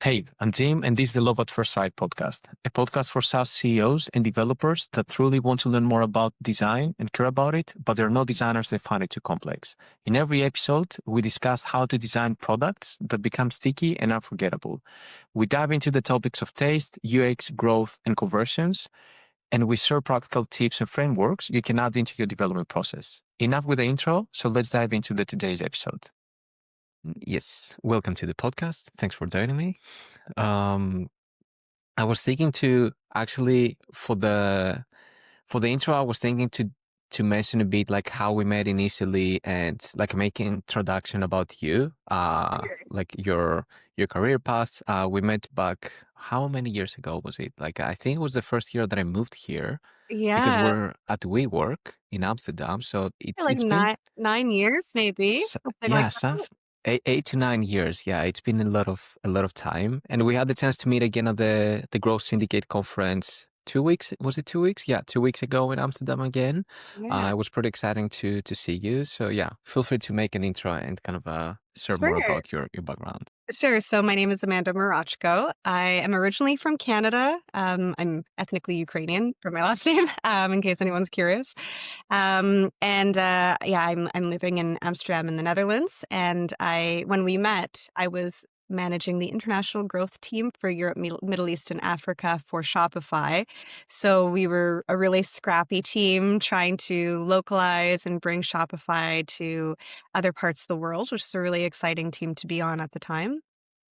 Hey, I'm Tim, and this is the Love at First Sight podcast, a podcast for SaaS CEOs and developers that truly want to learn more about design and care about it, but they're not designers that find it too complex. In every episode, we discuss how to design products that become sticky and unforgettable. We dive into the topics of taste, UX, growth, and conversions, and we share practical tips and frameworks you can add into your development process. Enough with the intro, so let's dive into today's episode. Yes, welcome to the podcast. Thanks for joining me. I was thinking to actually for the intro, I was thinking to mention a bit like how we met initially and like make an introduction about you, like your career path. We met back how many years ago was it? Like I think it was the first year that I moved here because Yeah, we're at WeWork in Amsterdam. So like it's been 9 years maybe, something like yeah, that. some 8 to 9 years. Yeah, it's been a lot of time, and we had the chance to meet again at the Growth Syndicate conference. 2 weeks, was it 2 weeks? Yeah, 2 weeks ago in Amsterdam again. Yeah, It was pretty exciting to see you. So yeah, feel free to make an intro and kind of share more sure. about your background. Sure. So my name is Amanda Marochko. I am originally from Canada. I'm ethnically Ukrainian for my last name, in case anyone's curious. Yeah, I'm living in Amsterdam in the Netherlands. And when we met, I was managing the international growth team for Europe, Middle East, and Africa for Shopify. So we were a really scrappy team trying to localize and bring Shopify to other parts of the world, which is a really exciting team to be on at the time.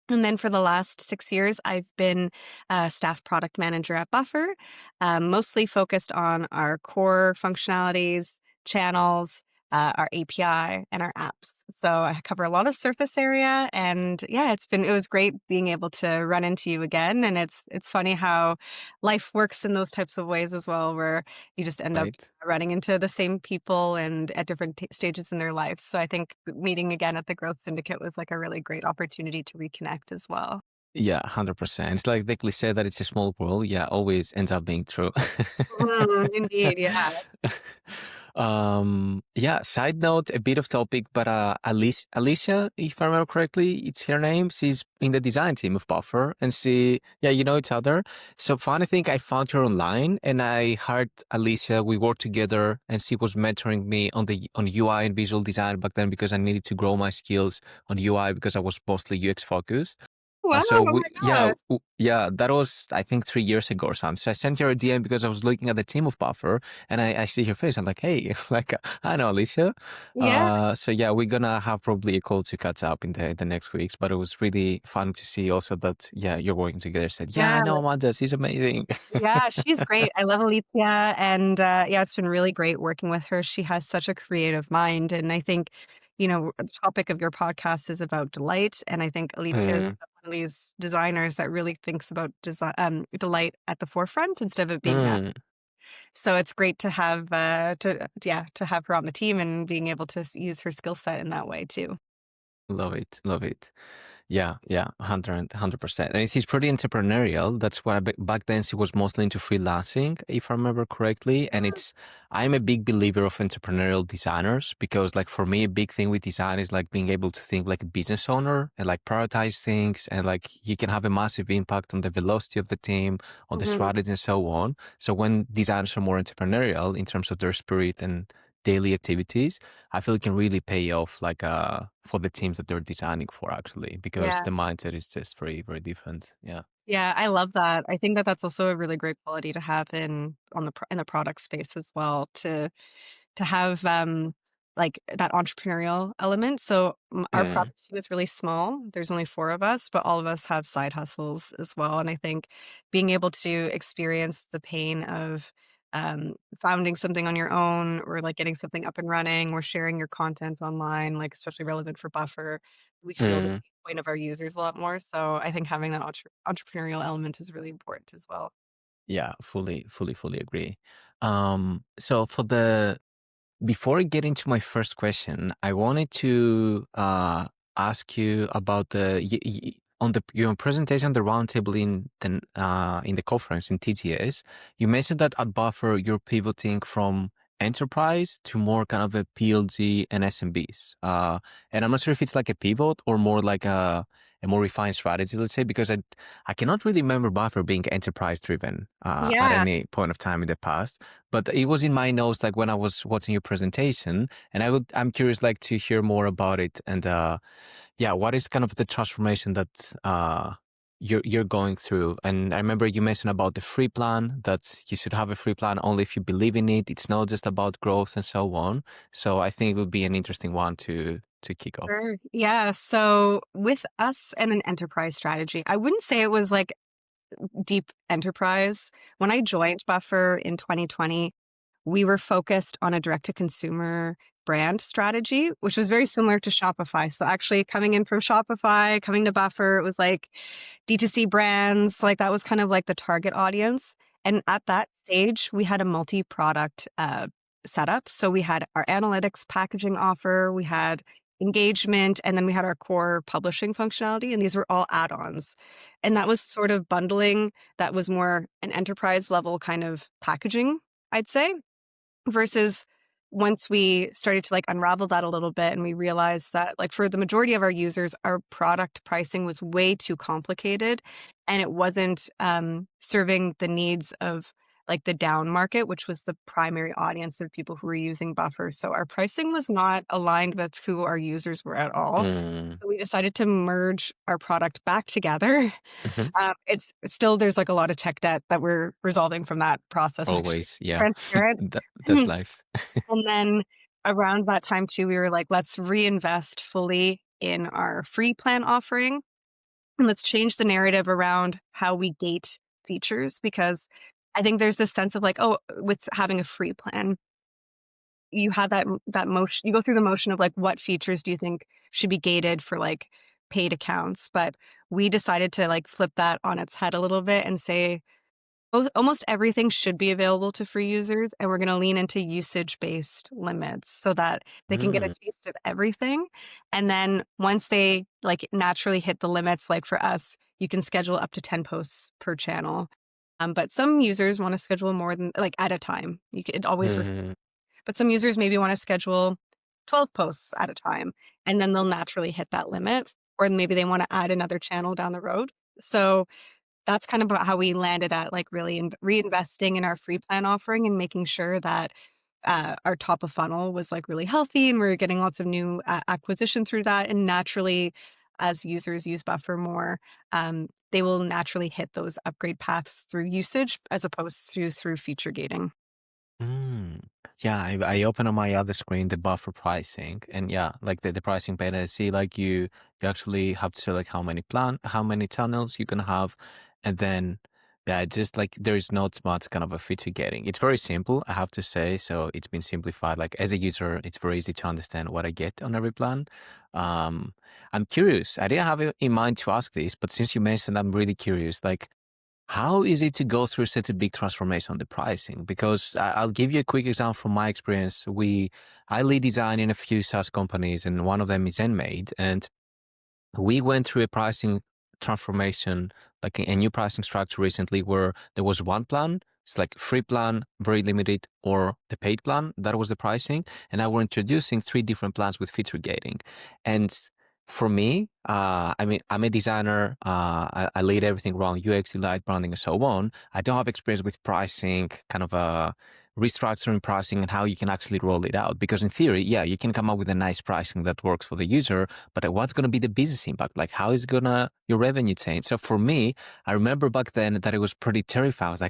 And then for the last 6 years, I've been a staff product manager at Buffer, mostly focused on our core functionalities, channels, our API, and our apps. So I cover a lot of surface area, and yeah, it was great being able to run into you again. And it's funny how life works in those types of ways as well, where you just end up Right? running into the same people and at different stages in their lives. So I think meeting again at the Growth Syndicate was like a really great opportunity to reconnect as well. Yeah, 100%. It's like the cliche that it's a small world. Yeah, always ends up being true. Indeed, yeah. Yeah, side note, a bit of topic, but Alicia, if I remember correctly, it's her name. She's in the design team of Buffer, and yeah, you know each other. So funny thing, I found her online, and I heard Alicia. We worked together, and she was mentoring me on UI and visual design back then because I needed to grow my skills on UI because I was mostly UX focused. Wow, So oh my gosh. yeah, that was I think 3 years ago or something. So I sent her a DM because I was looking at the team of Buffer and I see her face. I'm like, hey, like I know Alicia. Yeah, So yeah, we're gonna have probably a call to catch up in the next weeks. But it was really fun to see also that yeah, you're working together. Said yeah, I yeah, know Amanda. She's amazing. yeah, she's great. I love Alicia, and, yeah, it's been really great working with her. She has such a creative mind, and I think, the topic of your podcast is about delight, and I think Alicia is Mm, one of these designers that really thinks about delight at the forefront instead of it being that. mm. So it's great to have, to have her on the team and being able to use her skill set in that way too. Love it, love it. Yeah, 100%. And she's pretty entrepreneurial. That's why back then she was mostly into freelancing, if I remember correctly. And I'm a big believer of entrepreneurial designers because like for me, a big thing with design is like being able to think like a business owner and like prioritize things and like you can have a massive impact on the velocity of the team, on the Mhm. strategy and so on. So when designers are more entrepreneurial in terms of their spirit and daily activities, I feel it can really pay off like for the teams that they're designing for actually because Yeah. the mindset is just very, very different. Yeah. Yeah, I love that. I think that that's also a really great quality to have in the product space as well, to have, like, that entrepreneurial element. So, our Mm, product team is really small. There's only 4 of us, but all of us have side hustles as well, and I think being able to experience the pain of, founding something on your own or, like, getting something up and running or sharing your content online, like, especially relevant for Buffer, we feel the mm. point of our users a lot more. So I think having that entrepreneurial element is really important as well. Yeah, fully agree. So before I get into my first question, I wanted to ask you about on your presentation, the roundtable in the conference in TGS. You mentioned that at Buffer you're pivoting from enterprise to more kind of a PLG and SMBs. And I'm not sure if it's like a pivot or more like a more refined strategy, let's say, because I cannot really remember Buffer being enterprise driven at Yeah. any point of time in the past. But it was in my notes, like when I was watching your presentation, and I'm curious, like, to hear more about it. And yeah, what is kind of the transformation that you're going through? And I remember you mentioned about the free plan, that you should have a free plan only if you believe in it. It's not just about growth and so on. So I think it would be an interesting one to kick off. Sure. Yeah. So with us and an enterprise strategy, I wouldn't say it was like deep enterprise. When I joined Buffer in 2020, we were focused on a direct to consumer brand strategy, which was very similar to Shopify. So actually coming in from Shopify, coming to Buffer, it was like D2C brands, like that was kind of like the target audience. And at that stage, we had a multi-product setup. So we had our analytics packaging offer, we had engagement, and then we had our core publishing functionality. And these were all add-ons. And that was sort of bundling that was more an enterprise level kind of packaging, I'd say, versus once we started to like unravel that a little bit and we realized that like for the majority of our users, our product pricing was way too complicated and it wasn't serving the needs of like the down market, which was the primary audience of people who were using buffers. So our pricing was not aligned with who our users were at all. Mm, So we decided to merge our product back together. mhm. It's still, there's like a lot of tech debt that we're resolving from that process, actually. Always, yeah. Transparent. That's life. And then around that time too, we were like, let's reinvest fully in our free plan offering. And let's change the narrative around how we gate features because I think there's this sense of like, oh, with having a free plan, you have that motion, you go through the motion of like, what features do you think should be gated for like paid accounts? But we decided to like flip that on its head a little bit and say, almost everything should be available to free users, and we're gonna lean into usage-based limits so that they can get a Mm, taste of everything, and then once they, like, naturally hit the limits, like for us, you can schedule up to 10 posts per channel, but some users wanna schedule more than like, at a time. It always mm, but some users maybe wanna schedule 12 posts at a time, and then they'll naturally hit that limit, or maybe they wanna add another channel down the road. So that's kind of about how we landed at, like, really reinvesting in our free plan offering and making sure that, our top of funnel was, like, really healthy and we are getting lots of new acquisition through that, and naturally, as users use Buffer more, they will naturally hit those upgrade paths through usage as opposed to through feature gating. mm. Yeah, I open on my other screen the buffer pricing, and yeah, like the pricing beta. I see like you actually have to select how many channels you can have, and then yeah, it's just like there's not much kind of a feature getting. It's very simple, I have to say. So it's been simplified. Like as a user, it's very easy to understand what I get on every plan. Um, I'm curious. I didn't have it in mind to ask this, but since you mentioned, I'm really curious. Like, how is it to go through such a big transformation on the pricing? Because I'll give you a quick example from my experience. I lead design in a few SaaS companies, and one of them is Enmade, and we went through a pricing transformation, like a new pricing structure recently, where there was one plan. It's like free plan, very limited, or the paid plan. That was the pricing. And now we're introducing three different plans with feature gating. And for me, I mean, I'm a designer. I lead everything around UX, light branding, and so on. I don't have experience with pricing, kind of restructuring pricing and how you can actually roll it out. Because in theory, yeah, you can come up with a nice pricing that works for the user, but what's going to be the business impact? Like, how is your revenue change? So for me, I remember back then that it was pretty terrifying. I was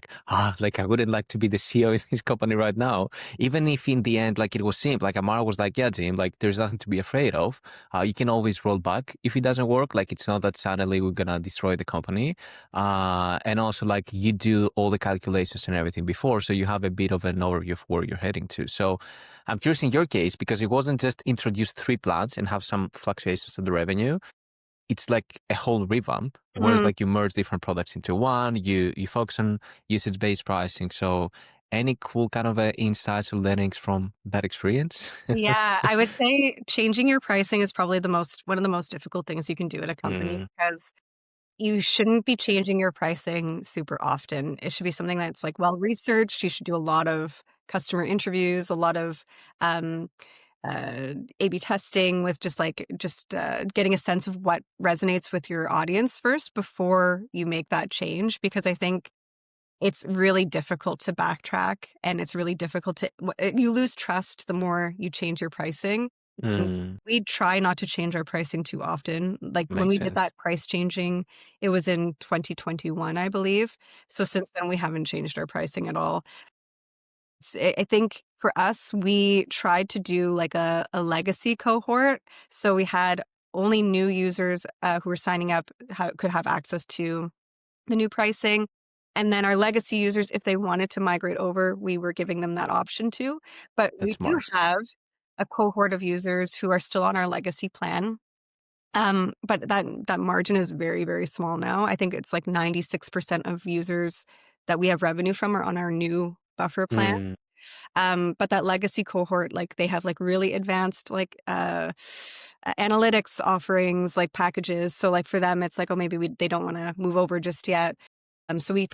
like I wouldn't like to be the CEO in this company right now. Even if in the end, like it was simple, like Amara was like, yeah, Jim, like there's nothing to be afraid of. You can always roll back if it doesn't work. Like it's not that suddenly we're going to destroy the company. And also like you do all the calculations and everything before. So you have a bit of an overview of where you're heading to. So I'm curious in your case, because it wasn't just introduce three plans and have some fluctuations of the revenue. It's like a whole revamp, whereas Mhm. like you merge different products into one, you focus on usage-based pricing. So any cool kind of insights or learnings from that experience? Yeah, I would say changing your pricing is probably one of the most difficult things you can do at a company Mm, because you shouldn't be changing your pricing super often. It should be something that's, like, well researched. You should do a lot of customer interviews, a lot of, um, A/B testing with just getting a sense of what resonates with your audience first before you make that change. Because I think it's really difficult to backtrack, and it's really difficult to you lose trust the more you change your pricing. And Mm, we try not to change our pricing too often. Like when makes we did sense. that price changing, it was in 2021, I believe. So since then, we haven't changed our pricing at all. I think for us, we tried to do like a legacy cohort. So we had only new users who were signing up could have access to the new pricing. And then our legacy users, if they wanted to migrate over, we were giving them that option too. But That's we do smart. have a cohort of users who are still on our legacy plan. But that margin is very, very small now. I think it's like 96% of users that we have revenue from are on our new buffer plan. Mm, But that legacy cohort, like they have like really advanced analytics offerings, like packages. So like for them, it's like, oh, maybe they don't want to move over just yet. So we've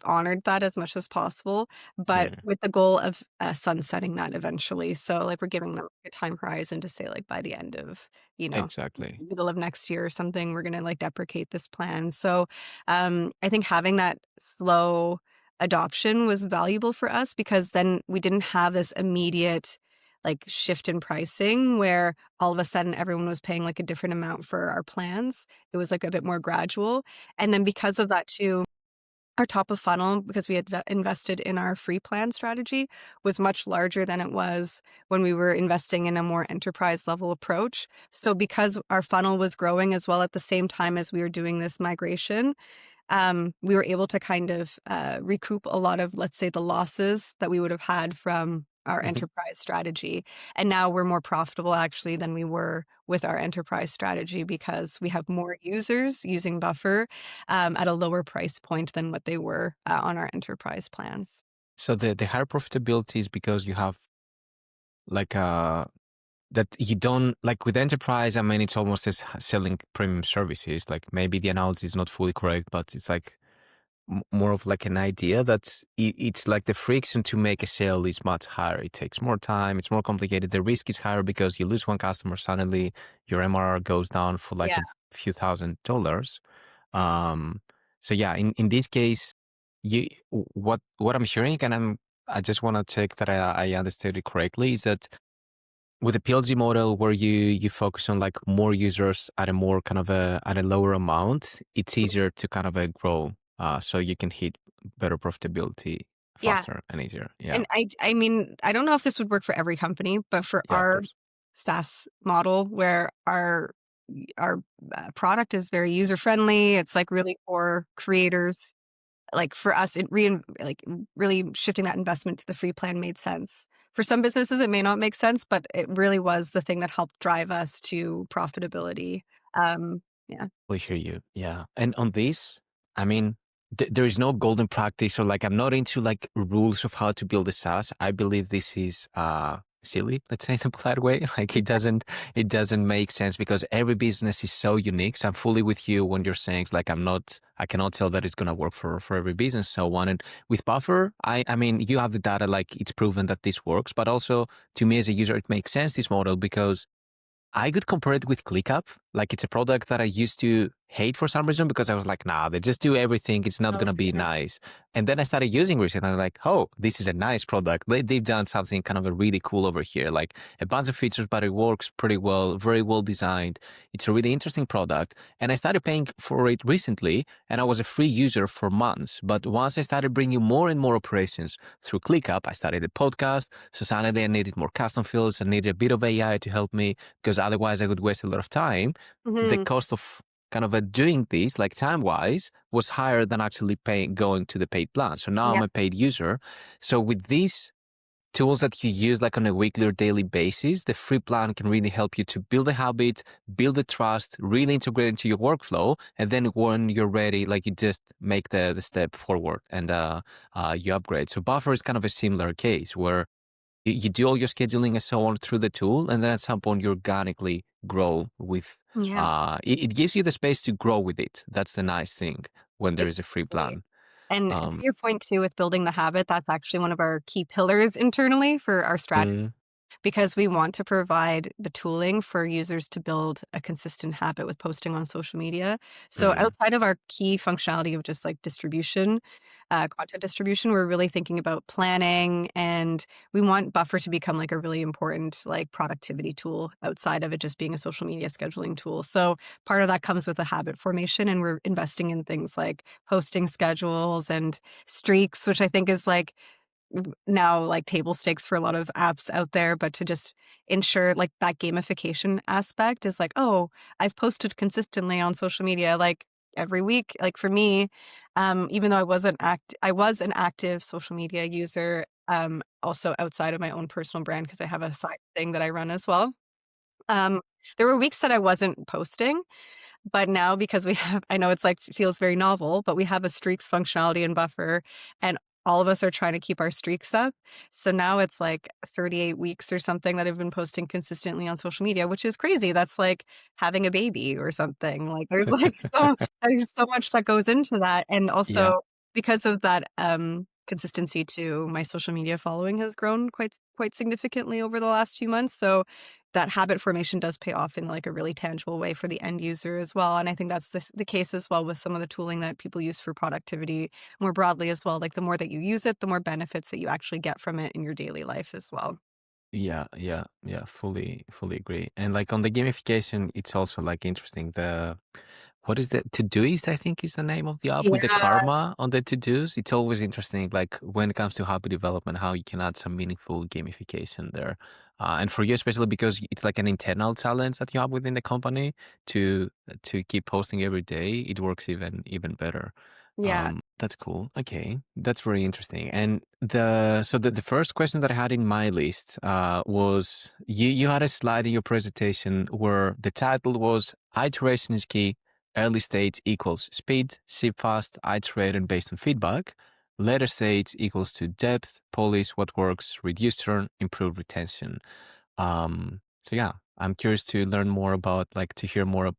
honored that as much as possible, but mm, with the goal of sunsetting that eventually. So like we're giving them a time horizon to say like by the end of, you know, exactly. middle of next year or something, we're gonna like deprecate this plan. So I think having that slow adoption was valuable for us because then we didn't have this immediate like shift in pricing where all of a sudden everyone was paying like a different amount for our plans. It was like a bit more gradual. And then because of that too, our top of funnel, because we had invested in our free plan strategy, was much larger than it was when we were investing in a more enterprise level approach. So because our funnel was growing as well at the same time as we were doing this migration, we were able to kind of recoup a lot of, let's say, the losses that we would have had from our Mhm. enterprise strategy. And now we're more profitable actually than we were with our enterprise strategy because we have more users using Buffer at a lower price point than what they were on our enterprise plans. So the higher profitability is because you have like that you don't like with enterprise. I mean, it's almost as selling premium services. Like maybe the analogy is not fully correct, but it's like more of like an idea that it's like the friction to make a sale is much higher. It takes more time. It's more complicated. The risk is higher because you lose one customer, suddenly your MRR goes down for like Yeah. a few $1,000s. Um, so yeah, in this case, you what I'm hearing, and I just want to check that I understood it correctly, is that with the PLG model where you focus on like more users at a more kind of at a lower amount, it's easier to kind of grow, so you can hit better profitability Yeah. faster and easier. Yeah, And I mean, I don't know if this would work for every company, but for yeah, of our course. SaaS model where our product is very user friendly, it's like really for creators. Like for us, really shifting that investment to the free plan made sense. For some businesses, it may not make sense, but it really was the thing that helped drive us to profitability. Yeah. We hear you. Yeah. And on this, I mean, there is no golden practice or like I'm not into like rules of how to build a SaaS. I believe this is silly, let's say in a polite way. Like it doesn't make sense because every business is so unique. So I'm fully with you when you're saying it's like I cannot tell that it's gonna work for every business. So one and with Buffer, I mean you have the data, like it's proven that this works, but also to me as a user, it makes sense this model because I could compare it with ClickUp. Like it's a product that I used to hate for some reason because I was like, nah, they just do everything. It's not Oh, going to for be sure. nice. And then I started using recently. I'm like, oh, this is a nice product. They've done something kind of a really cool over here. Like a bunch of features, but it works pretty well, very well designed. It's a really interesting product. And I started paying for it recently and I was a free user for months. But once I started bringing more and more operations through ClickUp, I started a podcast. So suddenly I needed more custom fields. I needed a bit of AI to help me because otherwise I would waste a lot of time. The Mhm. cost of kind of doing this, like time wise, was higher than actually paying going to the paid plan. So now Yeah. I'm a paid user. So with these tools that you use like on a weekly or daily basis, the free plan can really help you to build a habit, build the trust, really integrate into your workflow. And then when you're ready, like you just make the step forward and you upgrade. So Buffer is kind of a similar case where you do all your scheduling and so on through the tool, and then at some point you organically grow with. Yeah. It gives you the space to grow with it. That's the nice thing when there is a free Exactly. plan. And Um, to your point too with building the habit, that's actually one of our key pillars internally for our strategy. mm, because we want to provide the tooling for users to build a consistent habit with posting on social media. So Mm, outside of our key functionality of just like distribution, content distribution, we're really thinking about planning, and we want Buffer to become like a really important like productivity tool outside of it just being a social media scheduling tool. So part of that comes with a habit formation, and we're investing in things like posting schedules and streaks, which I think is like now like table stakes for a lot of apps out there, but to just ensure like that gamification aspect is like, oh, I've posted consistently on social media like every week. Like for me, even though I was an active social media user, also outside of my own personal brand because I have a side thing that I run as well. Um, there were weeks that I wasn't posting, but now because we have I know it's like feels very novel, but we have a streaks functionality in Buffer, and all of us are trying to keep our streaks up. So now it's like 38 weeks or something that I've been posting consistently on social media, which is crazy. That's like having a baby or something. Like there's like there's so much that goes into that. And yeah. also because of that consistency too, my social media following has grown quite significantly over the last few months. So that habit formation does pay off in like a really tangible way for the end user as well. And I think that's the case as well with some of the tooling that people use for productivity more broadly as well. Like the more that you use it, the more benefits that you actually get from it in your daily life as well. Yeah, yeah, yeah, fully agree. And like on the gamification, it's also like interesting. What is the Todoist, I think is the name of the app with the Yeah. karma on the to-dos. It's always interesting, like when it comes to hobby development, how you can add some meaningful gamification there. And for you, especially because it's like an internal challenge that you have within the company to keep posting every day, it works even better. Yeah. That's cool. Okay, that's very interesting. And the first question that I had in my list was you had a slide in your presentation where the title was "Iteration is key. Early stage equals speed, ship fast, iterate and based on feedback. Later stage equals to depth, polish what works, reduce churn, improve retention." So yeah, I'm curious to learn more about to hear more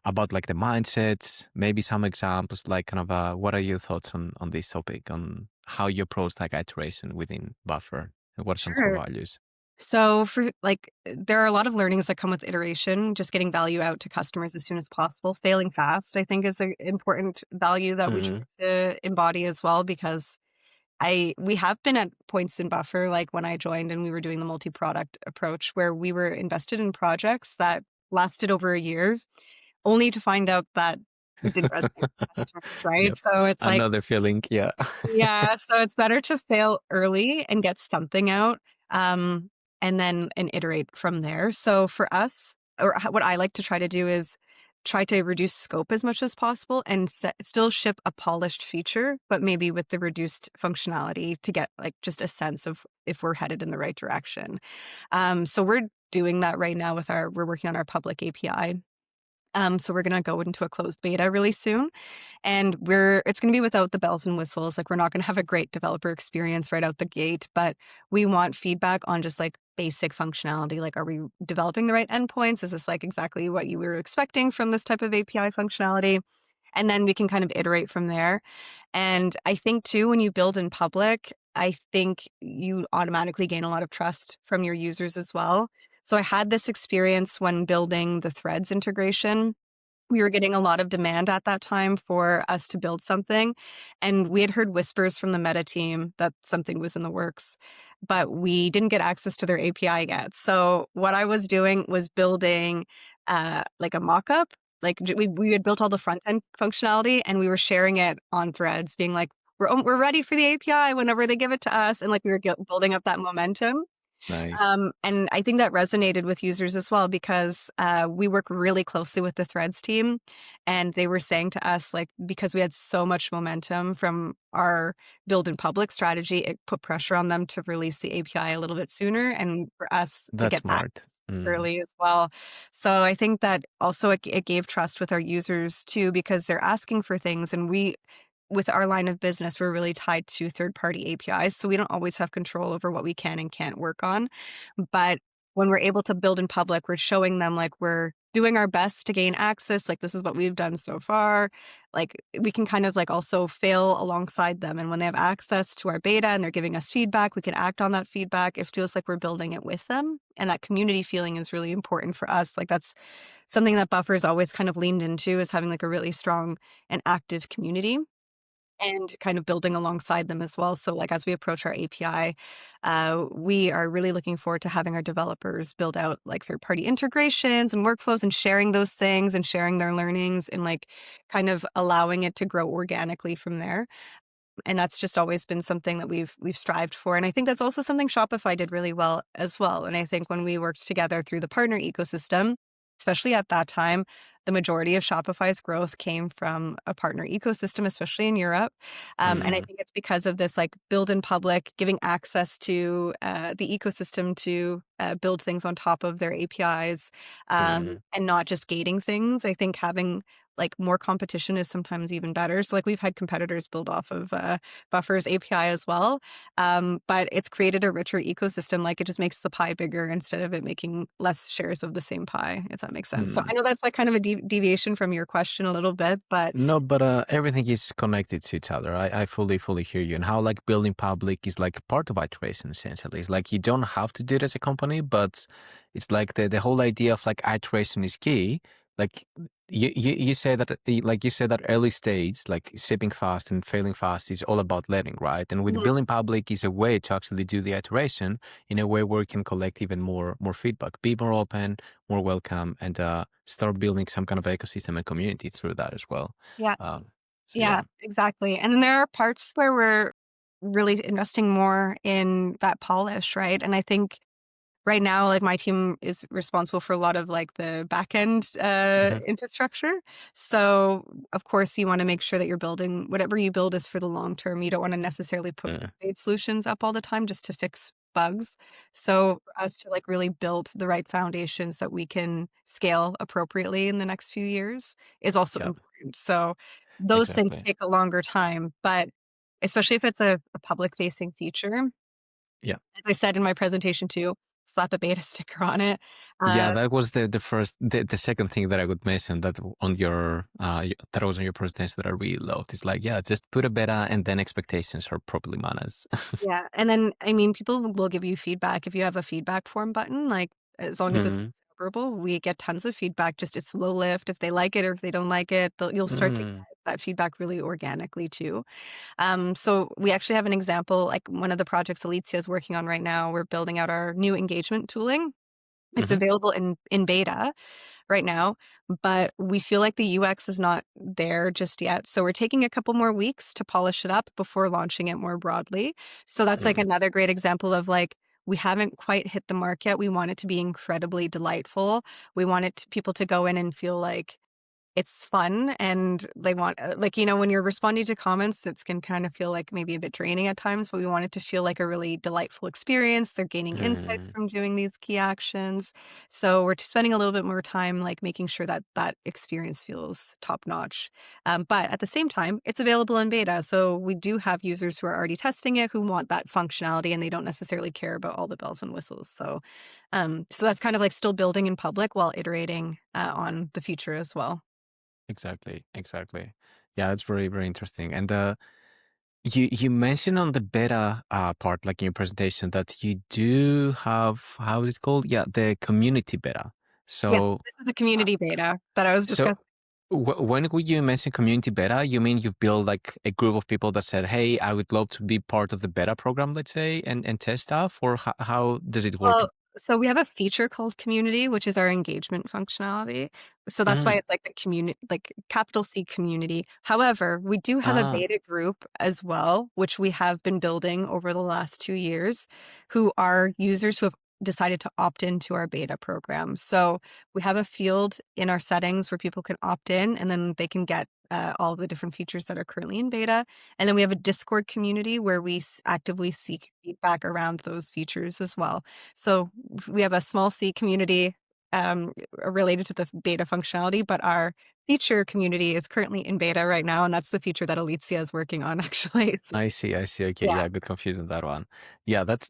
about like the mindsets, maybe some examples, like kind of what are your thoughts on this topic, on how you approach like iteration within Buffer, and what are some core Sure. values? So for like there are a lot of learnings that come with iteration, just getting value out to customers as soon as possible. Failing fast, I think, is an important value that we Mm, try to embody as well because we have been at points in Buffer, like when I joined and we were doing the multi-product approach where we were invested in projects that lasted over a year, only to find out that it didn't resonate with customers, right? yep. So it's like, Another feeling, yeah. yeah, so it's better to fail early and get something out, um, and iterate from there. So for us, or what I like to try to do is try to reduce scope as much as possible and still ship a polished feature, but maybe with the reduced functionality to get like just a sense of if we're headed in the right direction. So we're doing that right now with we're working on our public API. So we're gonna go into a closed beta really soon, and it's going to be without the bells and whistles. Like we're not going to have a great developer experience right out the gate, but we want feedback on just like basic functionality. Like, are we developing the right endpoints? Is this like exactly what you were expecting from this type of API functionality? And then we can kind of iterate from there. And I think too, when you build in public, I think you automatically gain a lot of trust from your users as well. So I had this experience when building the Threads integration. We were getting a lot of demand at that time for us to build something, and we had heard whispers from the Meta team that something was in the works, but we didn't get access to their API yet. So what I was doing was building, like a mock-up. Like we had built all the front end functionality, and we were sharing it on Threads, being like, we're ready for the API whenever they give it to us," and like we were building up that momentum. Nice. And I think that resonated with users as well because we work really closely with the Threads team, and they were saying to us, like, because we had so much momentum from our build in public strategy, it put pressure on them to release the API a little bit sooner, and for us to That's get access smart. Mm. early as well. So I think that also it gave trust with our users too, because they're asking for things, and with our line of business, we're really tied to third-party APIs, so we don't always have control over what we can and can't work on. But when we're able to build in public, we're showing them like we're doing our best to gain access, like, this is what we've done so far. Like, we can kind of, like, also fail alongside them, and when they have access to our beta and they're giving us feedback, we can act on that feedback. It feels like we're building it with them, and that community feeling is really important for us. Like, that's something that Buffer's always kind of leaned into, is having, like, a really strong and active community and kind of building alongside them as well. So, like, as we approach our API, we are really looking forward to having our developers build out, like, third-party integrations and workflows and sharing those things and sharing their learnings and, like, kind of allowing it to grow organically from there. And that's just always been something that we've strived for, and I think that's also something Shopify did really well as well. And I think when we worked together through the partner ecosystem, especially at that time, the majority of Shopify's growth came from a partner ecosystem, especially in Europe. And I Mm, think it's because of this, like, build in public, giving access to the ecosystem to build things on top of their APIs, mm, and not just gating things. I think having, like, more competition is sometimes even better. So, like, we've had competitors build off of Buffer's API as well, but it's created a richer ecosystem. Like, it just makes the pie bigger instead of it making less shares of the same pie, if that makes sense. So mm. I know that's, like, kind of a deviation from your question a little bit, but No, but everything is connected to each other. I fully hear you. And how like building public is like part of iteration essentially. It's like you don't have to do it as a company, but it's like the whole idea of like iteration is key. Like you say that like you said that early stage, like shipping fast and failing fast is all about learning, right? And with Mhm. building public is a way to actually do the iteration in a way where you can collect even more feedback, be more open, more welcome, and start building some kind of ecosystem and community through that as well. Yeah, Um, so yeah, yeah. exactly. And then there are parts where we're really investing more in that polish, right? And I think right now, like, my team is responsible for a lot of, like, the back end, Mhm. infrastructure. So, of course, you wanna make sure that you're building whatever you build is for the long term. You don't wanna necessarily put Yeah. band-aid solutions up all the time just to fix bugs. So, for us to, like, really build the right foundations that we can scale appropriately in the next few years is also Yeah. important. So, those things Exactly. take a longer time, but especially if it's a public-facing feature, Yeah. as I said in my presentation too, slap a beta sticker on it. Yeah, Uh, that was the second thing that I would mention that on your that was on your presentation that I really loved. It's like, yeah, just put a beta and then expectations are properly managed. yeah, and then, I mean, people will give you feedback if you have a feedback form button, like, as long as it's Mhm. discoverable, we get tons of feedback, just it's slow lift. If they like it or if they don't like it, you'll start to get Mm. that feedback really organically too. So we actually have an example, like one of the projects Alicia is working on right now, we're building out our new engagement tooling. It's Mhm. available in beta right now, but we feel like the UX is not there just yet. So we're taking a couple more weeks to polish it up before launching it more broadly. So that's like Mm. another great example of, like, we haven't quite hit the mark yet. We want it to be incredibly delightful. We want people to go in and feel like it's fun and they want, like, when you're responding to comments, it can kind of feel like maybe a bit draining at times, but we want it to feel like a really delightful experience. They're gaining insights Mm. from doing these key actions. So we're spending a little bit more time, like, making sure that that experience feels top notch. But at the same time, it's available in beta. So we do have users who are already testing it who want that functionality and they don't necessarily care about all the bells and whistles. So that's kind of like still building in public while iterating on the future as well. Exactly. Exactly. Yeah, it's very interesting. And you mentioned on the beta part, like in your presentation, that you do have how is it called? Yeah, the community beta. Yes, So this is the uh, community beta that I was so discussing. when would you mention community beta, you mean you've built like a group of people that said, "Hey, I would love to be part of the beta program," let's say, and test stuff, or how does it work? Well, so we have a feature called community, which is our engagement functionality. So that's why Mm. it's like the community, like capital C community. However, we do have a Ah, beta group as well, which we have been building over the last 2 years, who are users who have decided to opt into our beta program. So we have a field in our settings where people can opt in and then they can get all the different features that are currently in beta. And then we have a Discord community where we actively seek feedback around those features as well. So we have a small C community related to the beta functionality, but our feature community is currently in beta right now, and that's the feature that Alicia is working on actually. So, I see. Okay, yeah. yeah, I got confused on that one. Yeah, that's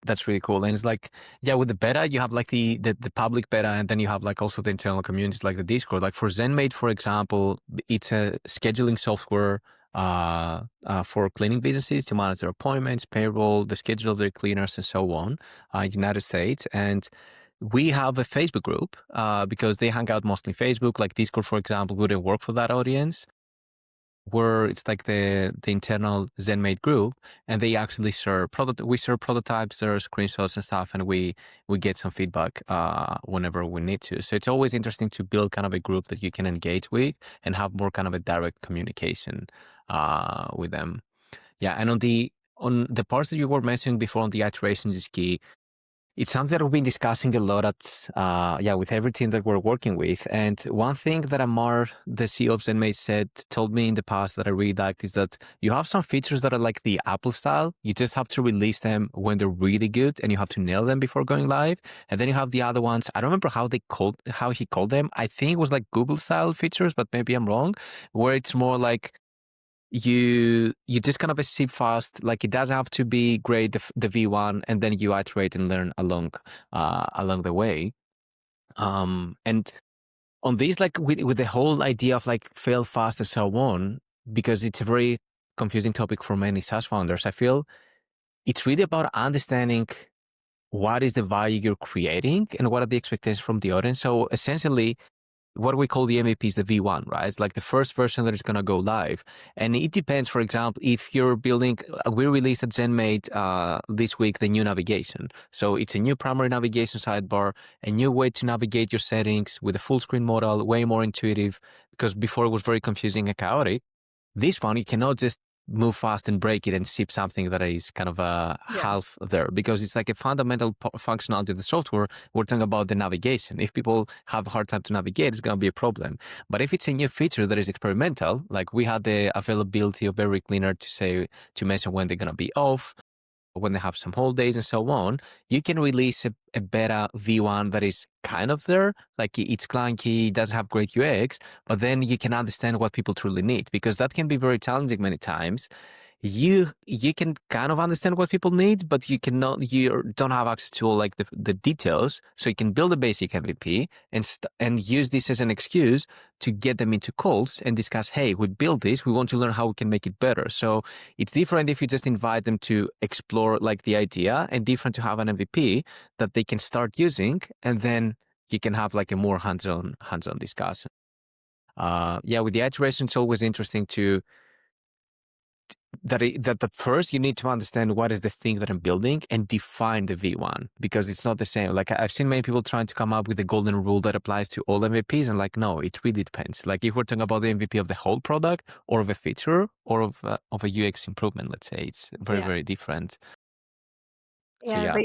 That's really cool. And it's like, yeah, with the beta, you have like the public beta, and then you have like also the internal communities like the Discord. Like for ZenMate, for example, it's a scheduling software for cleaning businesses to manage their appointments, payroll, the schedule of their cleaners, and so on, United States. And we have a Facebook group because they hang out mostly Facebook. Like Discord, for example, wouldn't work for that audience, where it's like the internal ZenMate group, and they actually share we share prototypes, there are screenshots and stuff, and we get some feedback whenever we need to. So it's always interesting to build kind of a group that you can engage with and have more kind of a direct communication with them. Yeah, and on the parts that you were mentioning before on the iterations is key. It's something that we've been discussing a lot with every team that we're working with. And one thing that Amar, the CEO of ZenMate, told me in the past that I really liked is that you have some features that are like the Apple style. You just have to release them when they're really good, and you have to nail them before going live. And then you have the other ones. I don't remember how he called them. I think it was like Google style features, but maybe I'm wrong, where it's more like you just kind of ship fast. Like it doesn't have to be great, the V1, and then you iterate and learn along the way. And on this, like with the whole idea of like fail fast and so on, because it's a very confusing topic for many SaaS founders, I feel it's really about understanding what is the value you're creating and what are the expectations from the audience. So essentially, what we call the MVP is the V1, right? It's like the first version that is going to go live. And it depends, for example, if you're building, we released at ZenMate this week, the new navigation. So it's a new primary navigation sidebar, a new way to navigate your settings with a full screen modal, way more intuitive, because before it was very confusing and chaotic. This one, you cannot just move fast and break it and ship something that is kind of half there, because it's like a fundamental functionality of the software. We're talking about the navigation. If people have a hard time to navigate, it's going to be a problem. But if it's a new feature that is experimental, like we had the availability of every cleaner to mention when they're going to be off, when they have some holidays and so on, you can release a beta V1 that is kind of there. Like it's clunky, doesn't have great UX, but then you can understand what people truly need, because that can be very challenging many times. You can kind of understand what people need, but you don't have access to all like the details. So you can build a basic MVP and use this as an excuse to get them into calls and discuss, hey, we built this, we want to learn how we can make it better. So it's different if you just invite them to explore like the idea, and different to have an MVP that they can start using, and then you can have like a more hands-on discussion. With the iteration, it's always interesting to that first you need to understand what is the thing that I'm building and define the V1, because it's not the same. Like I've seen many people trying to come up with a golden rule that applies to all MVPs, and like, no, it really depends. Like if we're talking about the MVP of the whole product or of a feature or of a UX improvement, let's say, it's very, very different. So Yeah, but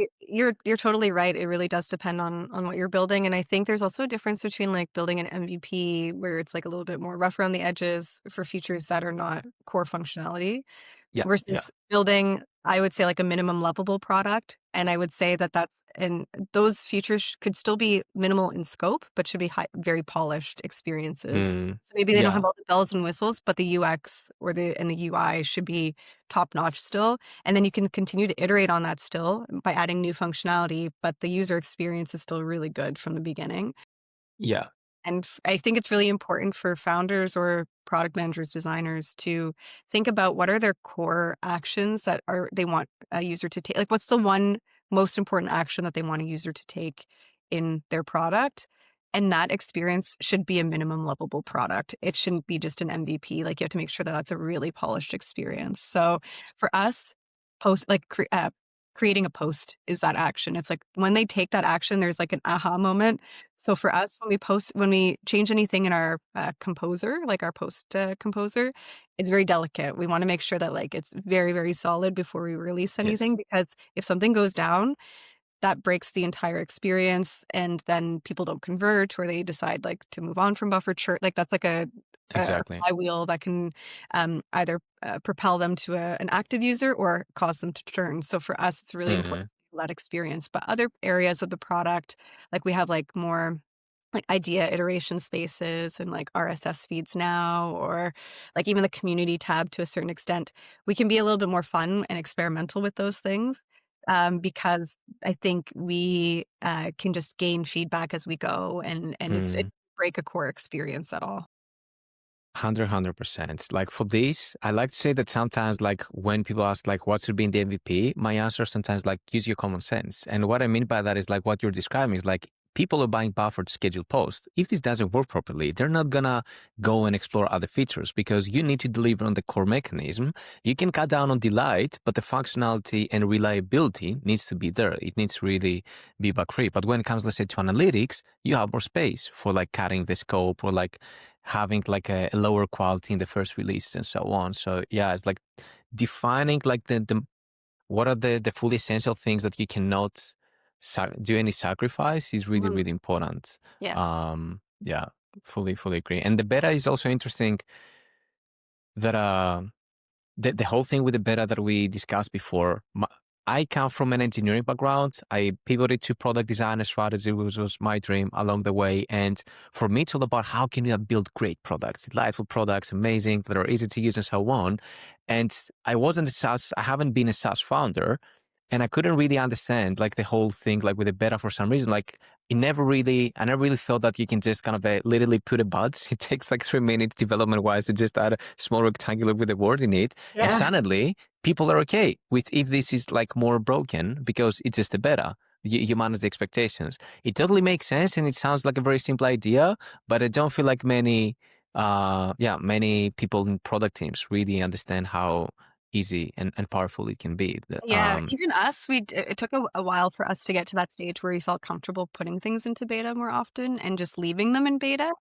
you're totally right. It really does depend on what you're building, and I think there's also a difference between like building an MVP where it's like a little bit more rough around the edges for features that are not core functionality, yeah, versus building, I would say, like a minimum lovable product. And I would say and those features could still be minimal in scope, but should be very polished experiences. So maybe they don't have all the bells and whistles, but the UX and the UI should be top notch still. And then you can continue to iterate on that still by adding new functionality, but the user experience is still really good from the beginning. yeah, And I think it's really important for founders or product managers, designers to think about what are their core actions that they want a user to take. Like, what's the one most important action that they want a user to take in their product? And that experience should be a minimum lovable product. It shouldn't be just an MVP. Like, you have to make sure that that's a really polished experience. So for us, creating a post is that action. It's like when they take that action, there's like an aha moment. So for us, when we change anything in our composer, like our post composer, it's very delicate. We want to make sure that like it's very, very solid before we release anything, because if something goes down, that breaks the entire experience, and then people don't convert, or they decide like to move on from buffer churn. Like that's like a exactly. flywheel that can either propel them to an active user or cause them to churn. So for us, it's really important that experience. But other areas of the product, like we have like more like idea iteration spaces and like RSS feeds now, or like even the community tab to a certain extent, we can be a little bit more fun and experimental with those things. because I think we can just gain feedback as we go, and it break a core experience at all. 100%. Like for this, I like to say that sometimes, like when people ask, like, what should be in the MVP, my answer sometimes like use your common sense. And what I mean by that is like what you're describing is like people are buying buffered scheduled posts. If this doesn't work properly, they're not gonna go and explore other features because you need to deliver on the core mechanism. You can cut down on delight, but the functionality and reliability needs to be there. It needs to really be bug free. But when it comes, let's say, to analytics, you have more space for like cutting the scope or like having like a lower quality in the first release and so on. So yeah, it's like defining like the what are the fully essential things that you cannot do any sacrifice is really, Mhm. really important. Yeah. Yeah, fully agree. And the beta is also interesting that the whole thing with the beta that we discussed before, I come from an engineering background. I pivoted to product design and strategy, which was my dream along the way. And for me, it's all about how can you build great products, delightful products, amazing, that are easy to use and so on. And I haven't been a SaaS founder. And I couldn't really understand like the whole thing, like with the beta for some reason. Like I never really felt that you can just kind of literally put a button. It takes like 3 minutes development wise to just add a small rectangular with a word in it. And Yeah. suddenly people are okay with if this is like more broken because it's just a beta. You manage the expectations. It totally makes sense and it sounds like a very simple idea, but I don't feel like many people in product teams really understand how easy and powerful it can be. Yeah, even us, it took a while for us to get to that stage where we felt comfortable putting things into beta more often and just leaving them in beta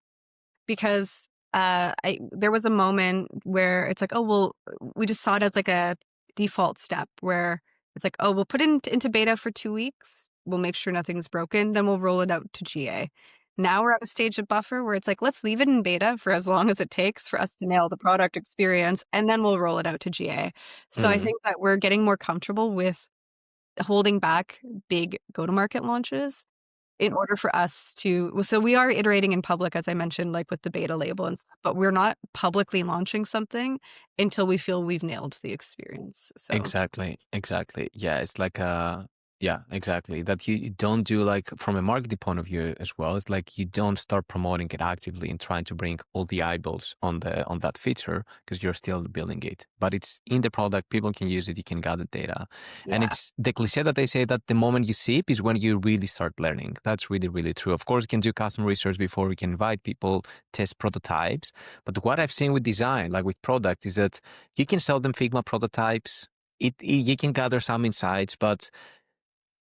because there was a moment where it's like, oh, well, we just saw it as like a default step where it's like, oh, we'll put it into beta for 2 weeks. We'll make sure nothing's broken. Then we'll roll it out to GA. Now we're at a stage of buffer where it's like, let's leave it in beta for as long as it takes for us to nail the product experience, and then we'll roll it out to GA. So I Mm, think that we're getting more comfortable with holding back big go-to-market launches in order for us to so we are iterating in public, as I mentioned, like with the beta label and stuff, but we're not publicly launching something until we feel we've nailed the experience. So exactly. Yeah, it's like yeah, exactly. That you don't do like from a marketing point of view as well. It's like you don't start promoting it actively and trying to bring all the eyeballs on that feature because you're still building it. But it's in the product, people can use it, you can gather data. And yeah. it's the cliche that they say that the moment you sip is when you really start learning. That's really, really true. Of course, you can do customer research before we can invite people, test prototypes. But what I've seen with design, like with product, is that you can sell them Figma prototypes. You can gather some insights, but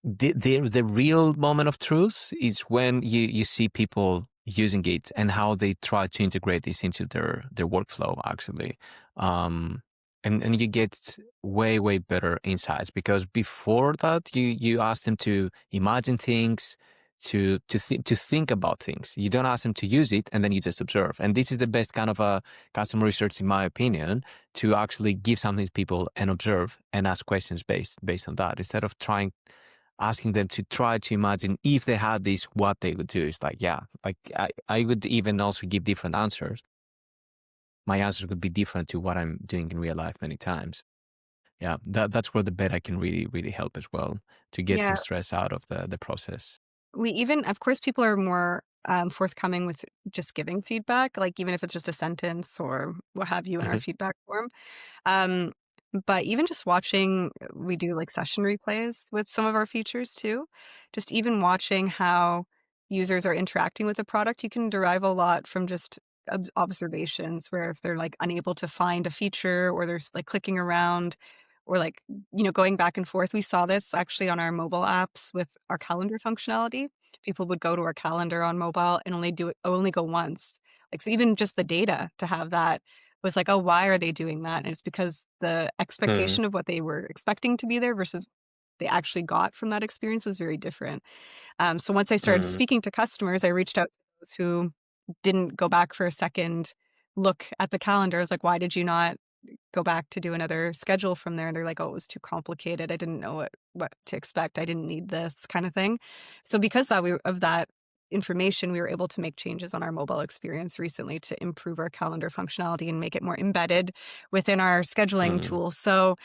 the real moment of truth is when you see people using it and how they try to integrate this into their workflow actually. Um, and you get way better insights because before that you ask them to imagine things, to think about things. You don't ask them to use it and then you just observe. And this is the best kind of a customer research, in my opinion, to actually give something to people and observe and ask questions based on that instead of asking them to try to imagine if they had this, what they would do. It's like, yeah, like I would even also give different answers. My answers would be different to what I'm doing in real life many times. Yeah, that's where the beta can really help as well to get some Yeah. stress out of the process. We even of course, people are more, forthcoming with just giving feedback, like, even if it's just a sentence or what have you in our Hmm. feedback form. Um, but even just watching we do, like, session replays with some of our features too. Just even watching how users are interacting with the product, you can derive a lot from just observations where if they're, like, unable to find a feature or they're, like, clicking around or, like, going back and forth. We saw this actually on our mobile apps with our calendar functionality. People would go to our calendar on mobile and only go once. Like, so even just the data to have that was like, "Oh, why are they doing that?" And it's because the Hmm. expectation of what they were expecting to be there versus they actually got from that experience was very different. So once I started Hmm. speaking to customers, I reached out to those who didn't go back for a second look at the calendar. I was like, "Why did you not go back to do another schedule from there?" And they're like, "Oh, it was too complicated. I didn't know what to expect. I didn't need this," kind of thing. So because of that information, we were able to make changes on our mobile experience recently to improve our calendar functionality and make it more embedded within our scheduling Hmm. tools. So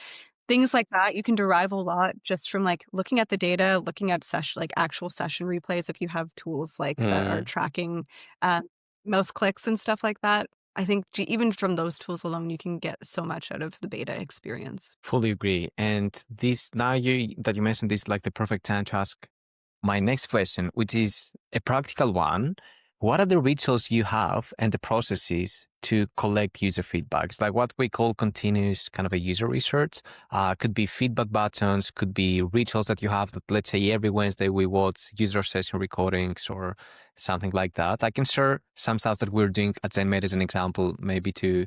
things like that, you can derive a lot just from like looking at the data, looking at session, like actual session replays. If you have tools like that are Mm, tracking uh, mouse clicks and stuff like that, I think even from those tools alone, you can get so much out of the beta experience. fully agree. And this now you mentioned this, like the perfect time to ask my next question, which is a practical one. What are the rituals you have and the processes to collect user feedbacks? Like what we call continuous kind of a user research. Could be feedback buttons, could be rituals that you have that, let's say, every Wednesday we watch user session recordings or something like that. I can share some stuff that we're doing at ZenMate as an example, maybe to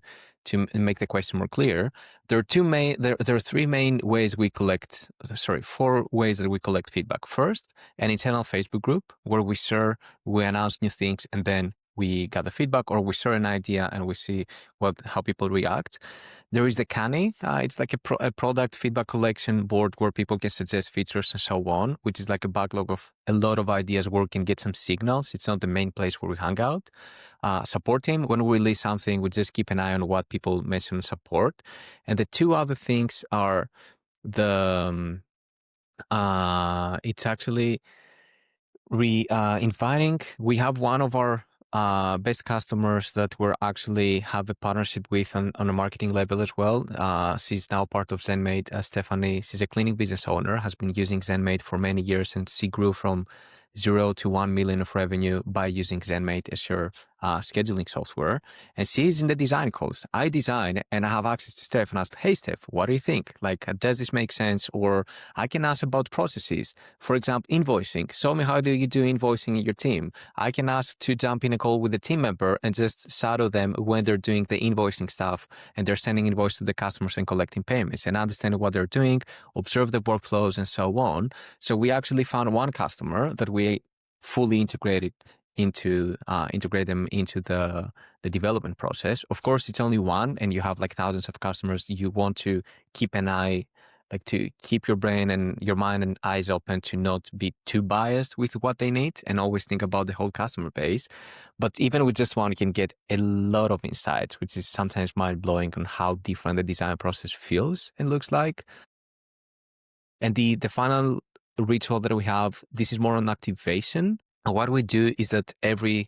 make the question more clear. There are there are three main ways we collect, sorry, four ways that we collect feedback. First, an internal Facebook group where we announce new things, and then we got the feedback, or we share an idea and we see how people react. There is the Canny. It's like a product feedback collection board where people can suggest features and so on, which is like a backlog of a lot of ideas where we can get some signals. It's not the main place where we hang out. Support team, when we release something, we just keep an eye on what people mention in support. And the two other things are the, it's actually inviting. We have one of our best customers that we actually have a partnership with on a marketing level as well. She's now part of ZenMate. Stephanie, she's a clinic business owner, has been using ZenMate for many years, and she grew from 0 to 1 million of revenue by using ZenMate as her scheduling software. And she's in the design calls. I design and I have access to Steph and ask, hey, Steph, what do you think? Like, does this make sense? Or I can ask about processes. For example, invoicing. Show me how do you do invoicing in your team. I can ask to jump in a call with a team member and just shadow them when they're doing the invoicing stuff and they're sending invoice to the customers and collecting payments and understanding what they're doing, observe the workflows and so on. So we actually found one customer that we fully integrate them into the development process. Of course, it's only one and you have like thousands of customers. You want to keep an eye, like to keep your brain and your mind and eyes open to not be too biased with what they need and always think about the whole customer base. But even with just one, you can get a lot of insights, which is sometimes mind blowing on how different the design process feels and looks like. And the final ritual that we have, this is more on activation. And what we do is that every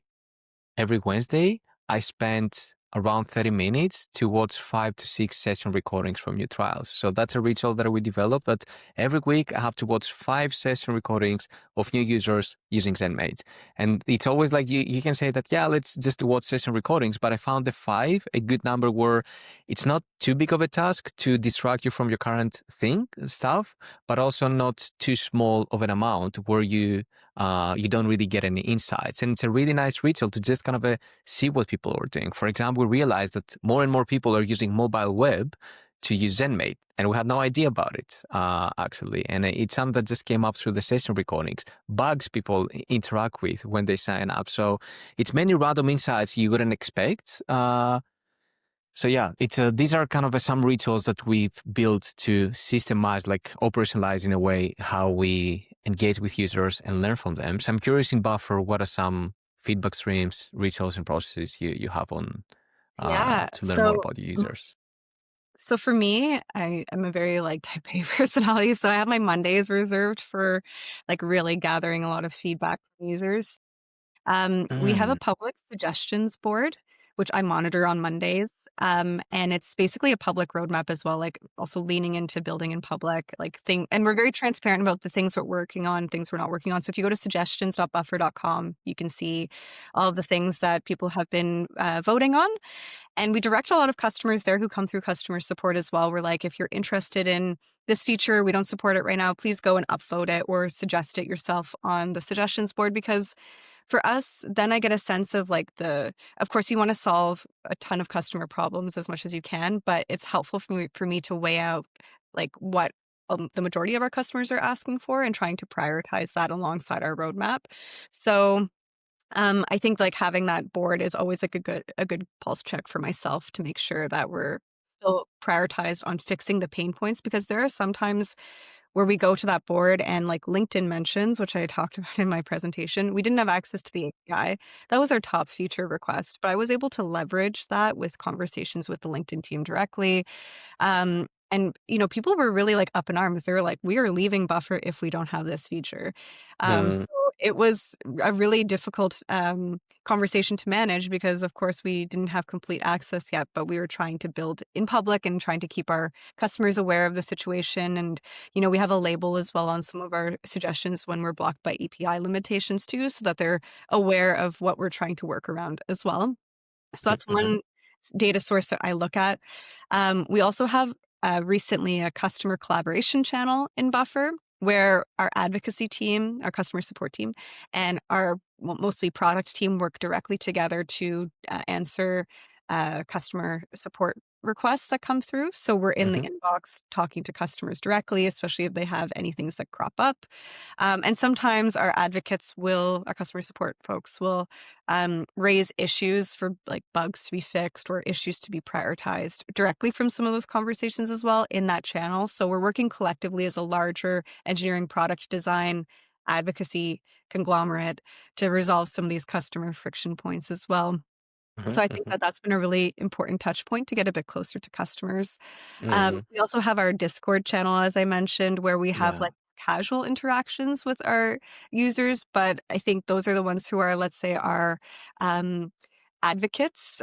Wednesday, I spend around 30 minutes to watch 5 to 6 session recordings from new trials. So that's a ritual that we developed, that every week I have to watch 5 session recordings of new users using ZenMate. And it's always like you can say that, yeah, let's just watch session recordings. But I found the 5 a good number where it's not too big of a task to distract you from your current stuff, but also not too small of an amount where you don't really get any insights. And it's a really nice ritual to just kind of see what people are doing. For example, we realized that more and more people are using mobile web to use ZenMate, and we had no idea about it, actually. And it's something that just came up through the session recordings, bugs people interact with when they sign up. So it's many random insights you wouldn't expect. So yeah, it's these are kind of some rituals that we've built to systemize, like operationalize in a way how we engage with users and learn from them. So I'm curious in Buffer, what are some feedback streams, rituals, and processes you have on Yeah. to learn more about your users? So for me, I am a very like type A personality. So I have my Mondays reserved for like really gathering a lot of feedback from users. We have a Mm, public suggestions board, which I monitor on Mondays. And it's basically a public roadmap as well, like also leaning into building in public, and we're very transparent about the things we're working on, things we're not working on. So if you go to suggestions.buffer.com, you can see all of the things that people have been voting on. And we direct a lot of customers there who come through customer support as well. We're like, if you're interested in this feature, we don't support it right now, please go and upvote it or suggest it yourself on the suggestions board. Because for us, then I get a sense of of course, you want to solve a ton of customer problems as much as you can, but it's helpful for me to weigh out like what the majority of our customers are asking for and trying to prioritize that alongside our roadmap. So I think like having that board is always like a good pulse check for myself to make sure that we're still prioritized on fixing the pain points, because there are sometimes where we go to that board and like LinkedIn mentions, which I talked about in my presentation, we didn't have access to the API. That was our top feature request, but I was able to leverage that with conversations with the LinkedIn team directly. And, people were really like up in arms. They were like, we are leaving Buffer if we don't have this feature. Mm, So it was a really difficult conversation to manage because, of course, we didn't have complete access yet, but we were trying to build in public and trying to keep our customers aware of the situation. And, we have a label as well on some of our suggestions when we're blocked by API limitations too, so that they're aware of what we're trying to work around as well. So that's mhm, one data source that I look at. We also have recently a customer collaboration channel in Buffer where our advocacy team, our customer support team, and our mostly product team work directly together to answer customer support requests that come through. So we're in the mhm, inbox talking to customers directly, especially if they have any things that crop up. And sometimes our customer support folks will raise issues for like bugs to be fixed or issues to be prioritized directly from some of those conversations as well in that channel. So we're working collectively as a larger engineering product design advocacy conglomerate to resolve some of these customer friction points as well. mhm, So I think mhm, that that's been a really important touch point to get a bit closer to customers. mhm. We also have our Discord channel, as I mentioned, where we have Yeah, like casual interactions with our users, but I think those are the ones who are, let's say, our um, advocates.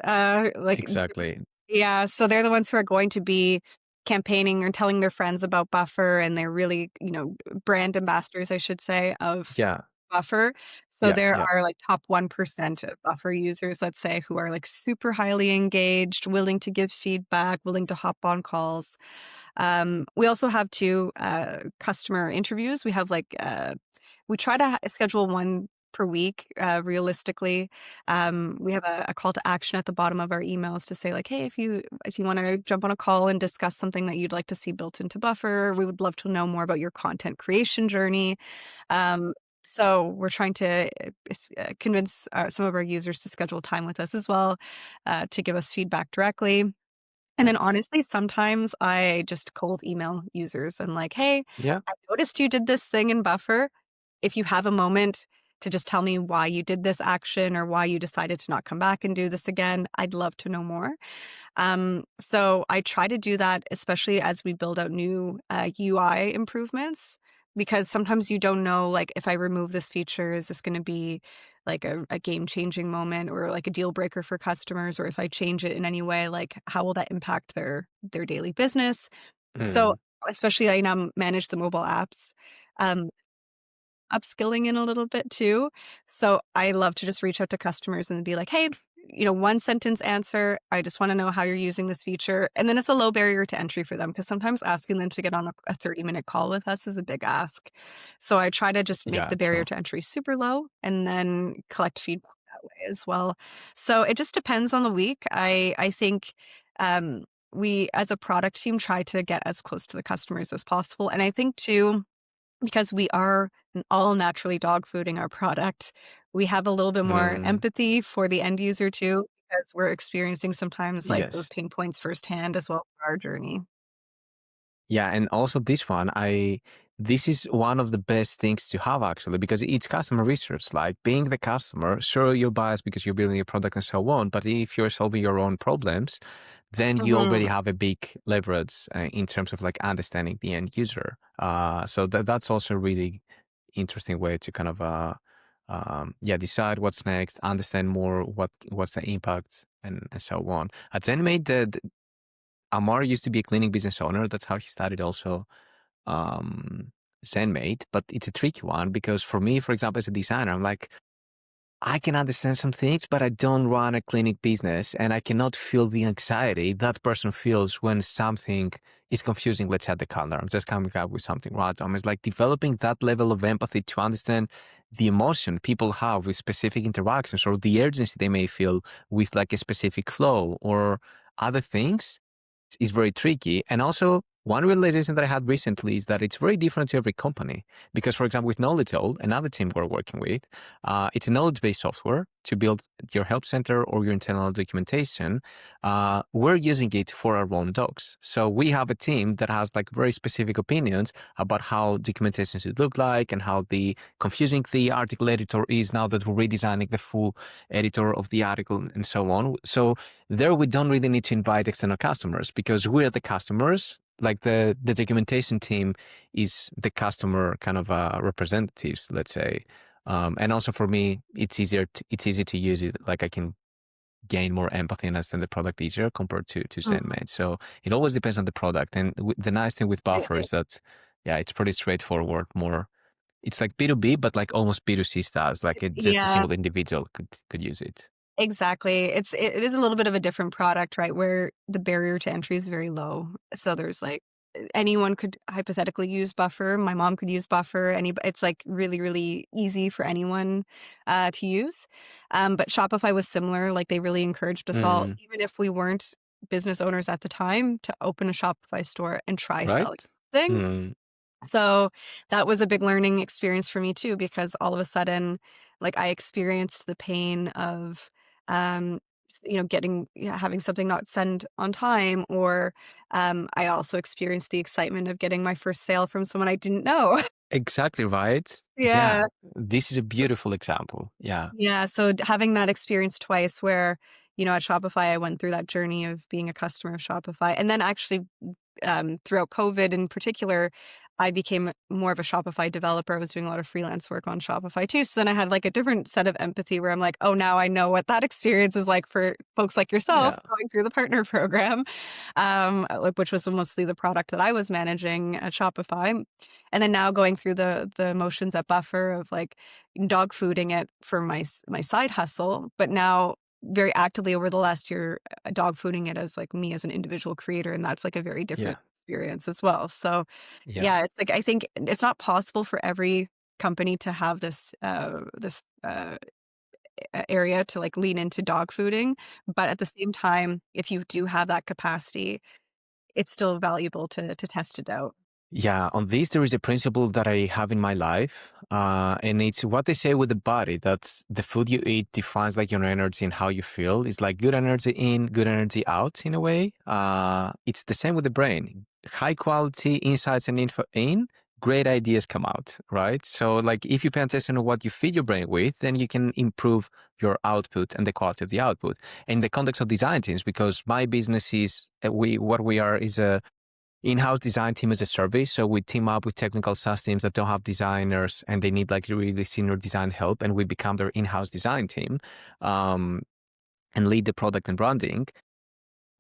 exactly. Yeah, so they're the ones who are going to be campaigning or telling their friends about Buffer, and they're really, brand ambassadors, I should say, of Yeah, Buffer. So yeah, there yeah. are like top 1% of Buffer users, let's say, who are like super highly engaged, willing to give feedback, willing to hop on calls. We also have two customer interviews. We try to schedule one per week, realistically. We have a call to action at the bottom of our emails to say like, hey, if you want to jump on a call and discuss something that you'd like to see built into Buffer, we would love to know more about your content creation journey. Um, so we're trying to convince some of our users to schedule time with us as well, to give us feedback directly. And then Nice. honestly, sometimes I just cold email users and like, hey, Yeah, I noticed you did this thing in Buffer. If you have a moment to just tell me why you did this action or why you decided to not come back and do this again, I'd love to know more. So I try to do that, especially as we build out new UI improvements, because sometimes you don't know, like, if I remove this feature, is this going to be like a game changing moment or like a deal breaker for customers? Or if I change it in any way, like, how will that impact their daily business? So, mm, especially I now manage the mobile apps. Um, Upskilling in a little bit too. So I love to just reach out to customers and be like, hey, one sentence answer. I just want to know how you're using this feature. And then it's a low barrier to entry for them because sometimes asking them to get on a 30-minute call with us is a big ask. So I try to just make yeah, the barrier true. to entry super low and then collect feedback that way as well. So it just depends on the week. I think we as a product team try to get as close to the customers as possible. And I think too, because we are all naturally dog fooding our product, we have a little bit more Mm, empathy for the end user too, because we're experiencing sometimes like those yes. pain points firsthand as well for our journey. Yeah, and also this is one of the best things to have actually because it's customer research. Like being the customer, sure you'll buy us because you're building a product and so on, but if you're solving your own problems, then you already Mhm. have a big leverage in terms of like understanding the end user. So that's also a really interesting way to kind of decide what's next, understand more what's the impact and so on. At ZenMate, Amar used to be a cleaning business owner. That's how he started also ZenMate. But it's a tricky one because for me, for example, as a designer, I'm like, I can understand some things, but I don't run a clinic business and I cannot feel the anxiety that person feels when something is confusing, let's say at the calendar. I'm just coming up with something random. It's like developing that level of empathy to understand the emotion people have with specific interactions or the urgency they may feel with like a specific flow or other things is very tricky. And also, one realization that I had recently is that it's very different to every company. Because, for example, with KnowledgeAll, another team we're working with, it's a knowledge-based software to build your help center or your internal documentation. We're using it for our own docs. So we have a team that has like very specific opinions about how documentation should look like and how confusing the article editor is now that we're redesigning the full editor of the article and so on. So there we don't really need to invite external customers because we're the customers like the documentation team is the customer kind of representatives, let's say. And also for me, it's easy to use it. Like I can gain more empathy and understand the product easier compared to Mhm. ZenMaid. So it always depends on the product. And the nice thing with Buffer Completely. is that, yeah, it's pretty straightforward. More, it's like B2B, but like almost B2C styles. Like it, just a Yeah. single individual could use it. Exactly. It is a little bit of a different product, right, where the barrier to entry is very low. So there's, like, anyone could hypothetically use Buffer. My mom could use Buffer. It's, like, really, really easy for anyone, to use. But Shopify was similar, like, they really encouraged us all, Mm, even if we weren't business owners at the time, to open a Shopify store and try selling right? something. Mm, So, that was a big learning experience for me too, because all of a sudden, like, I experienced the pain of, getting yeah, having something not send on time, or, I also experienced the excitement of getting my first sale from someone I didn't know. exactly right. Yeah. Yeah. This is a beautiful example. Yeah. Yeah, so having that experience twice where, at Shopify, I went through that journey of being a customer of Shopify, and then actually throughout COVID in particular, I became more of a Shopify developer. I was doing a lot of freelance work on Shopify too. So then I had like a different set of empathy where I'm like, oh, now I know what that experience is like for folks like yourself Yeah. going through the partner program, which was mostly the product that I was managing at Shopify. And then now going through the motions at Buffer of like dog fooding it for my side hustle, but now very actively over the last year, dog fooding it as, like, me as an individual creator, and that's, like, a very different Yeah. experience as well. So, Yeah. yeah, it's like I think it's not possible for every company to have area to, like, lean into dog fooding, but at the same time, if you do have that capacity, it's still valuable to test it out. Yeah, on this, there is a principle that I have in my life, and it's what they say with the body. That's the food you eat defines like your energy and how you feel. It's like good energy in, good energy out in a way. It's the same with the brain. High quality insights and info in, great ideas come out, right? So, like, if you pay attention to what you feed your brain with, then you can improve your output and the quality of the output. In the context of design teams, because my business is, what we are is a in-house design team as a service. So we team up with technical SaaS teams that don't have designers and they need like really senior design help, and we become their in-house design team, um, and lead the product and branding.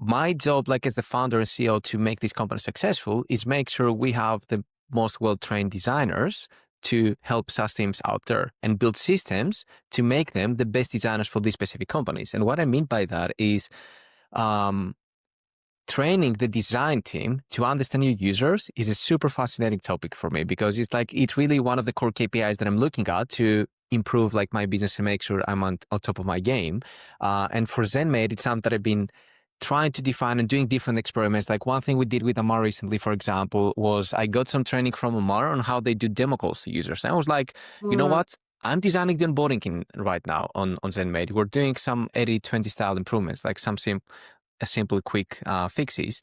My job, like as the founder and CEO, to make this company successful is make sure we have the most well-trained designers to help SaaS teams out there and build systems to make them the best designers for these specific companies. And what I mean by that is, um, training the design team to understand your users is a super fascinating topic for me, because it's like it's really one of the core KPIs that I'm looking at to improve like my business and make sure I'm on top of my game. And for ZenMade, it's something that I've been trying to define and doing different experiments. Like one thing we did with Amar recently, for example, was I got some training from Amar on how they do demo calls to users. And I was like, you know Mm, what? I'm designing the onboarding right now on ZenMade. We're doing some 80/20 style improvements, like some a simple, quick fixes.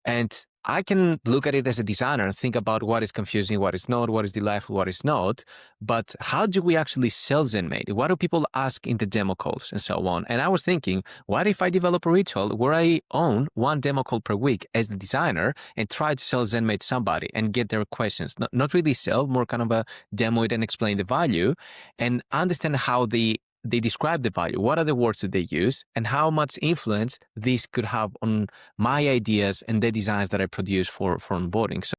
And I can look at it as a designer and think about what is confusing, what is not, what is delightful, what is not. But how do we actually sell ZenMade? What do people ask in the demo calls and so on? And I was thinking, what if I develop a ritual where I own one demo call per week as the designer and try to sell ZenMade to somebody and get their questions? Not really sell, more kind of a demo it and explain the value and understand how they describe the value. What are the words that they use and how much influence this could have on my ideas and the designs that I produce for onboarding. So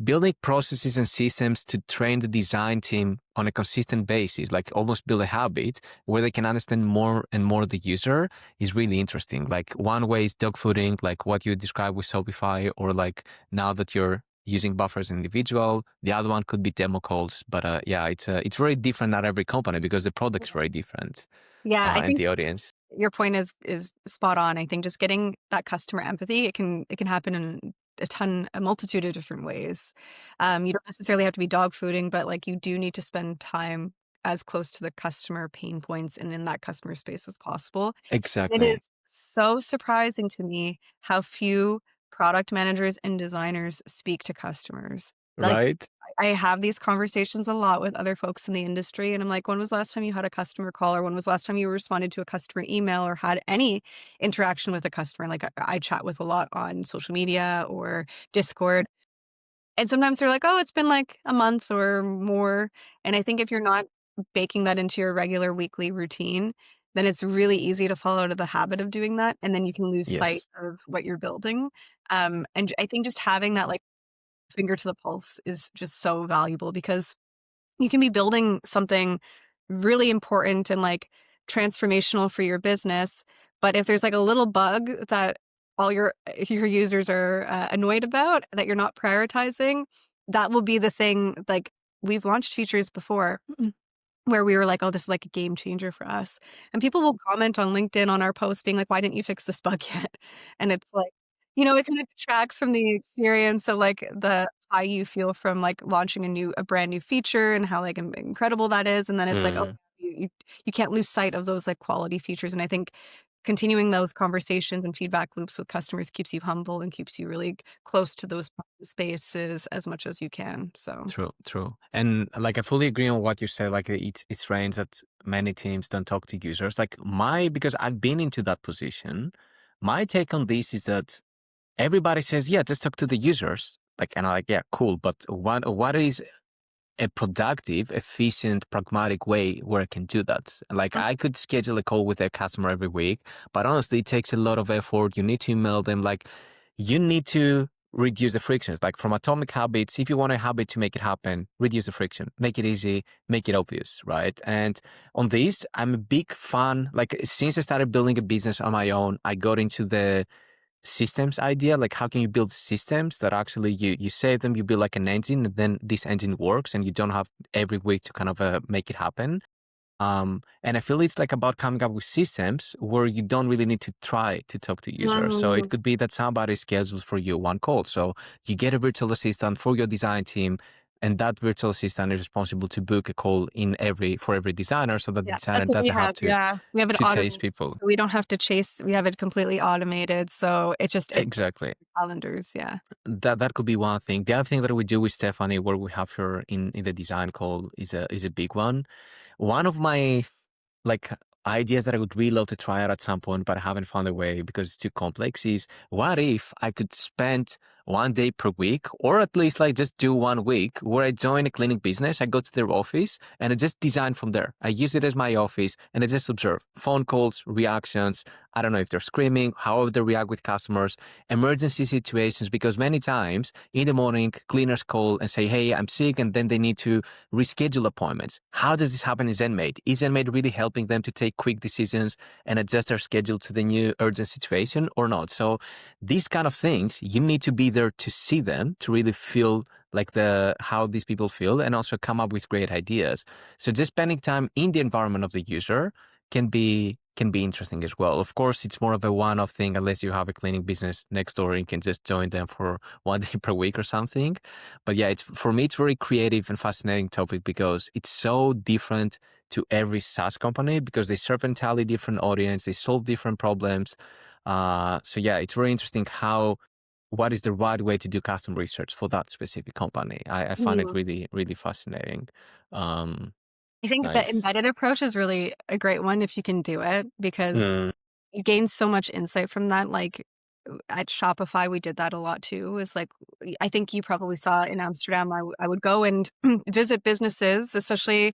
building processes and systems to train the design team on a consistent basis, like almost build a habit where they can understand more and more the user, is really interesting. Like one way is dog fooding, like what you described with Shopify, or like now that you're using Buffer as an individual. The other one could be demo calls, but yeah, it's very different at every company because the product's very different, yeah, I and think the audience. your point is spot on. I think just getting that customer empathy, it can happen in a multitude of different ways. You don't necessarily have to be dog fooding, but like you do need to spend time as close to the customer pain points and in that customer space as possible. It is Exactly. so surprising to me how few product managers and designers speak to customers. Like Right? I have these conversations a lot with other folks in the industry, and I'm like, "When was the last time you had a customer call, or when was the last time you responded to a customer email or had any interaction with a customer?" Like, I chat with a lot on social media or Discord, and sometimes they're like, "Oh, it's been like a month or more." And I think if you're not baking that into your regular weekly routine, then it's really easy to fall out of the habit of doing that, and then you can lose sight Yes. of what you're building. And I think just having that, like, finger to the pulse is just so valuable because you can be building something really important and, like, transformational for your business, but if there's, like, a little bug that all your users are, annoyed about that you're not prioritizing, that will be the thing. Like, we've launched features before where we were like, "Oh, this is like a game changer for us." And people will comment on LinkedIn on our post being like, "Why didn't you fix this bug yet?" And it's like, it kind of detracts from the experience of, like, the high you feel from, like, launching a brand new feature and how, like, incredible that is, and then it's like, oh, Mm, you can't lose sight of those, like, quality features, and I think continuing those conversations and feedback loops with customers keeps you humble and keeps you really close to those spaces as much as you can, so. true, true. And like I fully agree on what you said. Like it's strange that many teams don't talk to users. Like because I've been into that position. My take on this is that everybody says, yeah, just talk to the users. Like, and I'm like, yeah, cool. But what is a productive, efficient, pragmatic way where I can do that? Like I could schedule a call with a customer every week, but honestly, it takes a lot of effort. You need to email them. Like you need to reduce the frictions. Like from Atomic Habits, if you want a habit to make it happen, reduce the friction, make it easy, make it obvious, right? And on this, I'm a big fan. Like since I started building a business on my own, I got into the systems idea. Like how can you build systems that actually you save them, you build like an engine, and then this engine works and you don't have every week to kind of make it happen. And I feel it's like about coming up with systems where you don't really need to try to talk to users. So it Mm. could be that somebody schedules for you one call. So you get a virtual assistant for your design team, and that virtual assistant is responsible to book a call for every designer, so that the Yeah, designer that's what we doesn't have have, yeah. We have it to chase automated, people. so we don't have to chase. We have it completely automated, so it Exactly. calendars, yeah. That could be one thing. The other thing that we do with Stephanie, where we have her in the design call, is a big one. One of my like ideas that I would really love to try out at some point, but I haven't found a way because it's too complex, is what if I could spend 1 day per week, or at least like just do 1 week where I join a cleaning business, I go to their office and I just design from there. I use it as my office and I just observe phone calls, reactions. I don't know if they're screaming, how they react with customers, emergency situations, because many times in the morning, cleaners call and say, hey, I'm sick, and then they need to reschedule appointments. How does this happen in ZenMate? Is ZenMate really helping them to take quick decisions and adjust their schedule to the new urgent situation or not? So these kind of things, you need to be there to see them, to really feel like how these people feel, and also come up with great ideas. So just spending time in the environment of the user can be interesting as well. Of course, it's more of a one-off thing unless you have a cleaning business next door and you can just join them for 1 day per week or something. But yeah, for me, it's very creative and fascinating topic because it's so different to every SaaS company because they serve entirely different audience, they solve different problems. So yeah, it's very interesting what is the right way to do custom research for that specific company. I find it Mhm. really, really fascinating. Um, I think the nice. embedded approach is really a great one if you can do it because Mm, you gain so much insight from that, like, at Shopify, we did that a lot too, is like I think you probably saw in Amsterdam, I would go and visit businesses, especially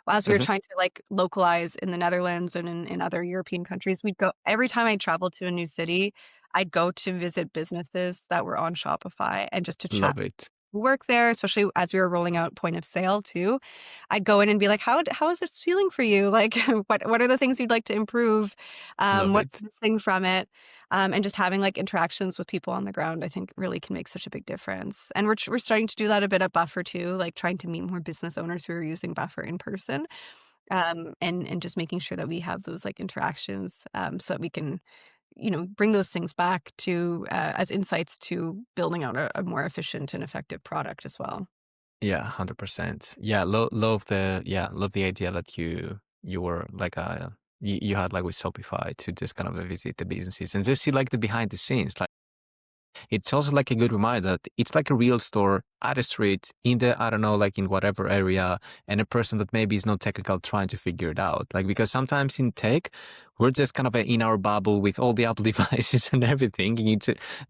as we were mhm. trying to, like, localize in the Netherlands and in other European countries. We'd go every time I traveled to a new city, I'd go to visit businesses that were on Shopify and just to chat Love it. work there, especially as we were rolling out point of sale too. I'd go in and be like, how is this feeling for you? Like, what are the things you'd like to improve? Love What's it. missing from it? And just having like interactions with people on the ground, I think really can make such a big difference. And we're starting to do that a bit at Buffer too, like trying to meet more business owners who are using Buffer in person, and just making sure that we have those like interactions, so that we can bring those things back to as insights to building out a more efficient and effective product as well. Yeah, 100%. Yeah, love the idea that you were like you had like with Shopify to just kind of visit the businesses and just see like the behind the scenes. Like it's also like a good reminder that it's like a real store at a street in the, I don't know, like in whatever area, and a person that maybe is not technical trying to figure it out. Like, because sometimes in tech, we're just kind of in our bubble with all the Apple devices and everything. And you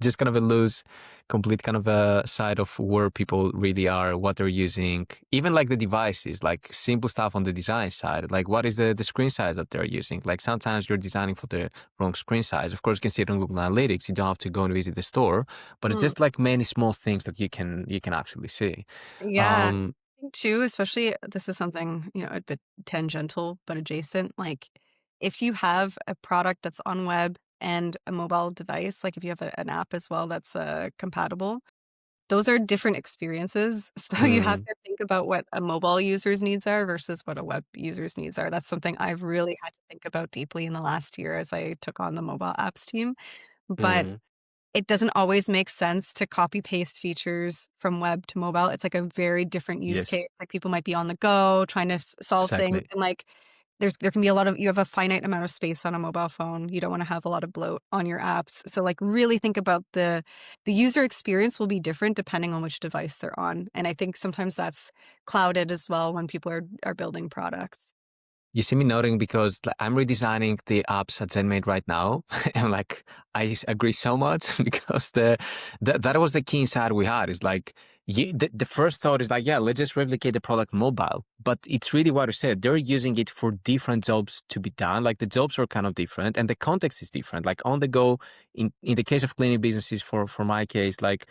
just kind of lose complete kind of a side of where people really are, what they're using, even like the devices, like simple stuff on the design side, like what is the screen size that they're using. Like sometimes you're designing for the wrong screen size. Of course, you can see it on Google Analytics. You don't have to go and visit the store, but it's Mm. just like many small things that you can actually see. Yeah. I Um, think too, especially this is something, a bit tangential but adjacent. Like if you have a product that's on web and a mobile device, like if you have an app as well that's compatible, those are different experiences. So you have mm, to think about what a mobile user's needs are versus what a web user's needs are. That's something I've really had to think about deeply in the last year as I took on the mobile apps team. But mm, it doesn't always make sense to copy paste features from web to mobile. It's like a very different use yes, case. Like people might be on the go trying to solve things, exactly. and like there can be a lot of you have a finite amount of space on a mobile phone. You don't want to have a lot of bloat on your apps. So like really think about the user experience will be different depending on which device they're on. And I think sometimes that's clouded as well when people are building products. You see me nodding because like, I'm redesigning the apps at ZenMaid right now, and like agree so much because that was the key insight we had. Is like the first thought is like, yeah, let's just replicate the product mobile, but it's really what you said. They're using it for different jobs to be done. Like the jobs are kind of different, and the context is different. Like on the go, in the case of cleaning businesses, for my case, like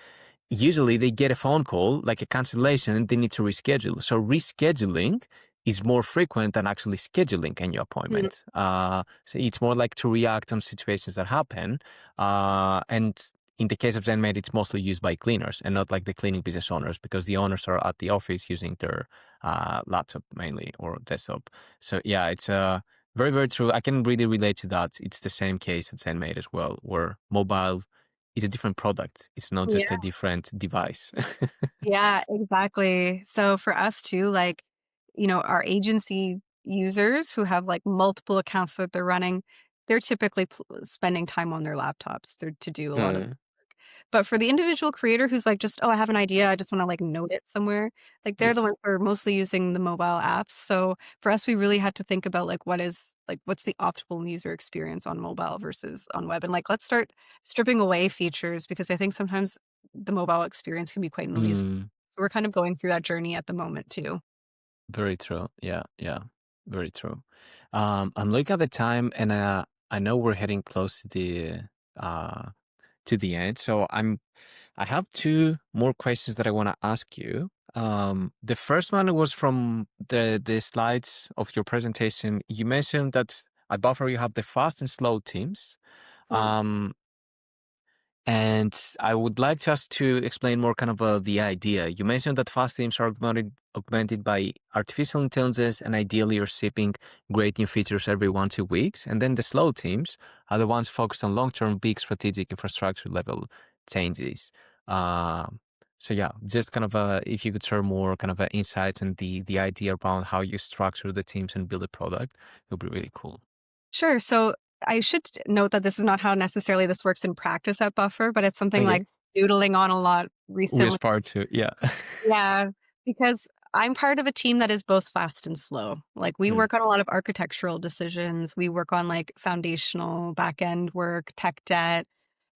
usually they get a phone call, like a cancellation, and they need to reschedule. So rescheduling is more frequent than actually scheduling a new Mm. appointment. So it's more like to react on situations that happen. And in the case of ZenMaid, it's mostly used by cleaners and not like the cleaning business owners, because the owners are at the office using their laptop mainly or desktop. So yeah, it's very, very true. I can really relate to that. It's the same case at ZenMaid as well, where mobile is a different product. It's not just a different device. Yeah, exactly. So for us too, like, our agency users who have like multiple accounts that they're running, they're typically spending time on their laptops to do a lot of. Mm, But for the individual creator who's like, just, oh, I have an idea, I just want to like note it somewhere, like they're the yes. ones who are mostly using the mobile apps. So for us, we really had to think about like what's the optimal user experience on mobile versus on web. And like let's start stripping away features because I think sometimes the mobile experience can be quite noisy. Mm, So we're kind of going through that journey at the moment too. very true. Yeah, yeah, very true. I'm looking at the time, and I know we're heading close uh to the end. So I have two more questions that I want to ask you. The first one was from the slides of your presentation. You mentioned that at Buffer you have the fast and slow teams. Mm. Um, And I would like just to explain more kind of the idea. You mentioned that fast teams are augmented by artificial intelligence, and ideally you're shipping great new features every 1-2 weeks. And then the slow teams are the ones focused on long-term, big strategic infrastructure level changes. So yeah, just kind of if you could share more kind of insights and the idea around how you structure the teams and build a product, it would be really cool. Sure. So I should note that this is not how necessarily this works in practice at Buffer, but it's something like Okay. doodling on a lot We recently. aspire to, yeah. Yeah, because I'm part of a team that is both fast and slow. Like we Mm, work on a lot of architectural decisions. We work on like foundational back end work, tech debt,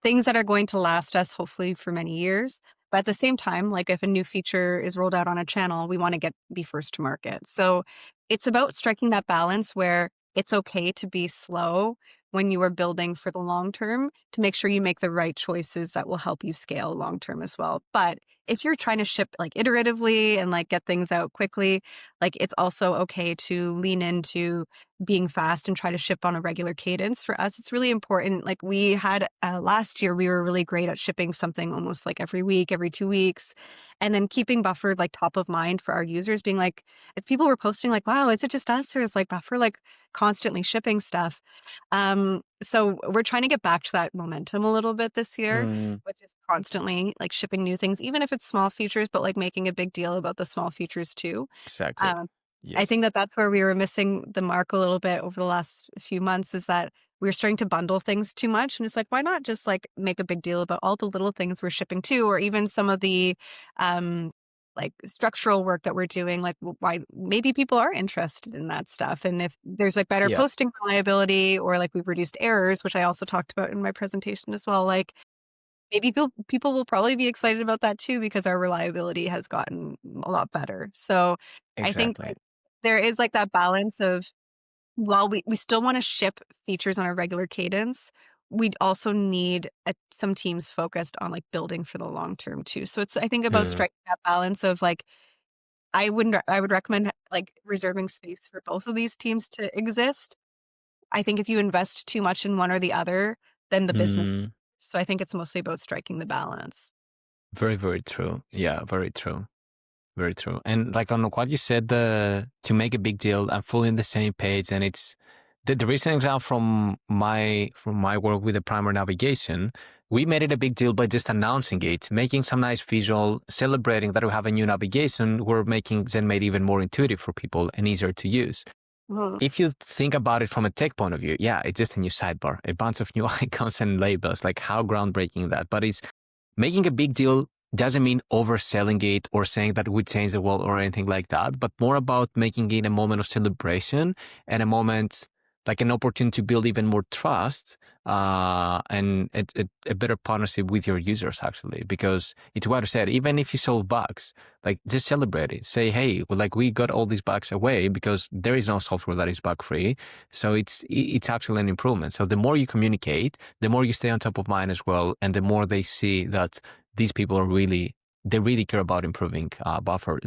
things that are going to last us hopefully for many years. But at the same time, like if a new feature is rolled out on a channel, we want to be first to market. So it's about striking that balance where it's okay to be slow when you are building for the long term to make sure you make the right choices that will help you scale long term as well. But if you're trying to ship like iteratively and like get things out quickly, like it's also okay to lean into being fast and try to ship on a regular cadence. For us, it's really important. Like we had last year, we were really great at shipping something almost like every week, every 2 weeks, and then keeping Buffer like top of mind for our users, being like, if people were posting like, wow, is it just us or is like Buffer like constantly shipping stuff? So we're trying to get back to that momentum a little bit this year, mm, which is constantly like shipping new things, even if it's small features, but like making a big deal about the small features too. exactly. Um, I think Yes. that that's where we were missing the mark a little bit over the last few months is that we were starting to bundle things too much. And it's like, why not just like make a big deal about all the little things we're shipping too, or even some of the um, like structural work that we're doing, like why maybe people are interested in that stuff. And if there's like better Yeah, posting reliability or like we've reduced errors, which I also talked about in my presentation as well, like maybe people will probably be excited about that too because our reliability has gotten a lot better. So I think exactly. that there is like that balance of while we still want to ship features on a regular cadence, we also need some teams focused on like building for the long term too. So it's I think about Mm, striking that balance of like I would recommend like reserving space for both of these teams to exist. I think if you invest too much in one or the other, then the business. mm, So I think it's mostly about striking the balance. very, very true. Yeah, very true. Very true. And like on what you said, the to make a big deal, I'm fully on the same page. And it's the recent example from my work with the primary navigation. We made it a big deal by just announcing it, making some nice visual, celebrating that we have a new navigation. We're making ZenMate even more intuitive for people and easier to use. Mm, If you think about it from a tech point of view, yeah, it's just a new sidebar, a bunch of new icons and labels. Like how groundbreaking that. But it's making a big deal doesn't mean overselling it or saying that we change the world or anything like that, but more about making it a moment of celebration and a moment like an opportunity to build even more trust and a better partnership with your users, actually. Because it's what I said, even if you solve bugs, like just celebrate it. Say, hey, well, like we got all these bugs away because there is no software that is bug free. So it's actually an improvement. So the more you communicate, the more you stay on top of mind as well, and the more they see that these people are they really care about improving buffer.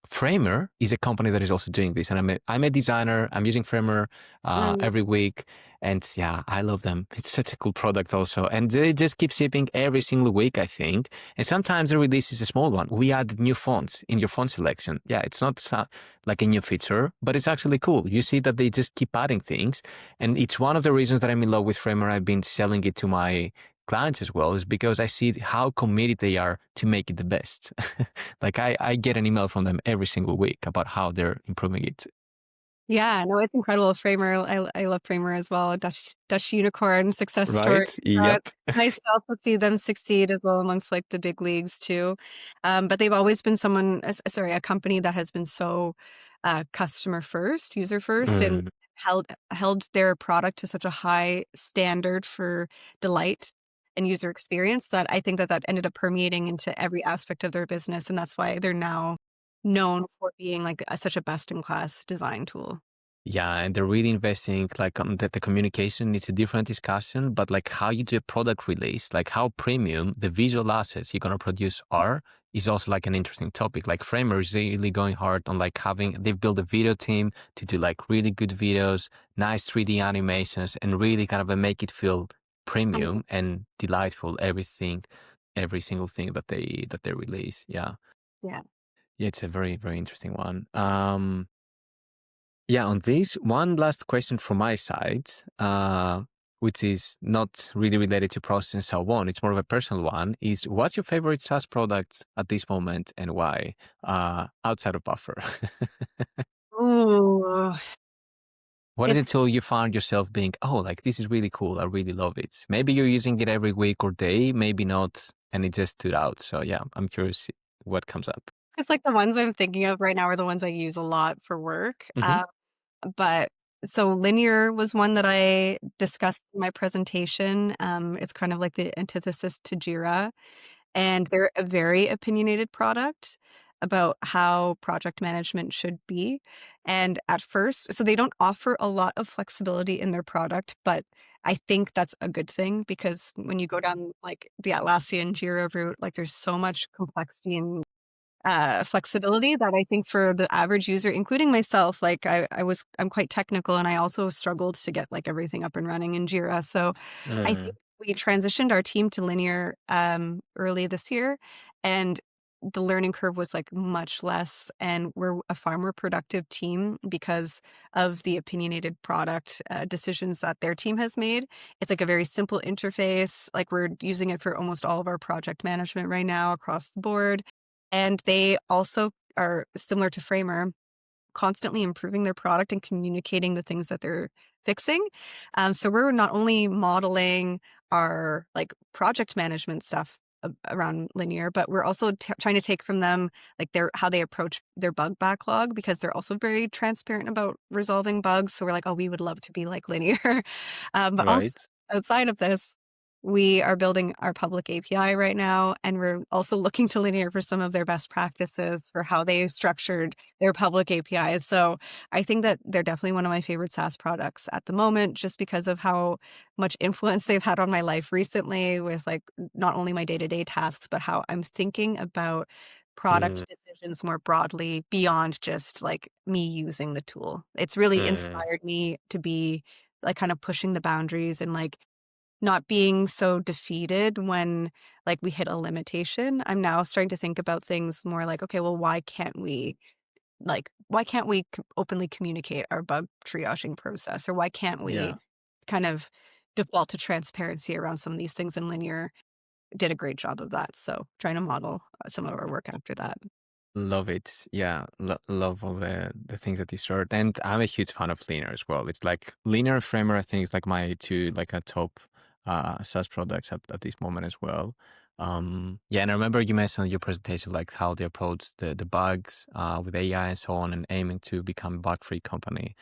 Framer is a company that is also doing this, and I'm a designer. I'm using Framer mm, every week, and yeah, I love them. It's such a cool product also, and they just keep shipping every single week, I think. And sometimes the release is a small one. We add new fonts in your font selection. Yeah, it's not like a new feature, but it's actually cool. You see that they just keep adding things, and it's one of the reasons that I'm in love with Framer. I've been selling it to my clients as well, is because I see how committed they are to make it the best. Like I get an email from them every single week about how they're improving it. yeah, no, it's incredible. Framer, I love Framer as well. Dutch unicorn success story. Right? It's Yep. nice to also see them succeed as well amongst like the big leagues too. But they've always been a company that has been so customer first, user first, and Mm. held their product to such a high standard for delight and user experience that I think that that ended up permeating into every aspect of their business, and that's why they're now known for being like such a best in class design tool. Yeah, and they're really investing like that the communication is a different discussion, but like how you do a product release, like how premium the visual assets you're gonna produce are, is also like an interesting topic. Like Framer is really going hard on like they've built a video team to do like really good videos, nice 3D animations, and really kind of make it feel Mhm. premium and delightful. Every single thing that they release. Yeah, Yeah. yeah, it's a very very interesting one. Yeah, on this, one last question from my side, which is not really related to process and so on. It's more of a personal one. Is what's your favorite SaaS product at this moment and why? Outside of Buffer, Ooh, what is it it's tool you found yourself being? Oh, like this is really cool. I really love it. Maybe you're using it every week or day, maybe not, and it just stood out. So yeah, I'm curious what comes up. it's like the ones I'm thinking of right now are the ones I use a lot for work. Hmm. But so Linear was one that I discussed in my presentation. It's kind of like the antithesis to Jira. And they're a very opinionated product about how project management should be. And at first, so they don't offer a lot of flexibility in their product, but I think that's a good thing because when you go down like the Atlassian Jira route, like there's so much complexity and flexibility that I think for the average user, including myself, like I'm quite technical and I also struggled to get like everything up and running in Jira. So I think we transitioned our team to Linear early this year, and the learning curve was like much less, and we're a far more productive team because of the opinionated product decisions that their team has made. It's like a very simple interface. Like we're using it for almost all of our project management right now across the board. And they also are similar to Framer. constantly improving their product and communicating the things that they're fixing. So we're not only modeling our like project management stuff around linear, but we're also trying to take from them like their how they approach their bug backlog, because they're also very transparent about resolving bugs. So we're like, oh, we would love to be like linear. But also Right. outside of this, we are building our public API right now, and we're also looking to linear for some of their best practices for how they structured their public APIs. So I think that they're definitely one of my favorite SaaS products at the moment, just because of how much influence they've had on my life recently with like not only my day-to-day tasks, but how I'm thinking about Mm, product decisions more broadly beyond just like me using the tool. It's really mm, inspired me to be like kind of pushing the boundaries and like not being so defeated when, like, we hit a limitation. I'm now starting to think about things more like, "Okay, well, why can't we openly communicate our bug triaging process? Or why can't we yeah. kind of default to transparency around some of these things?" And Linear did a great job of that, so trying to model, some of our work after that. Love it. Yeah, love all the things that you shared, and I'm a huge fan of Linear as well. It's like Linear Framer, I think, is like my two like a top SaaS products at this moment as well. Yeah, and I remember you mentioned in your presentation like how they approach the bugs with AI and so on, and aiming to become a bug-free company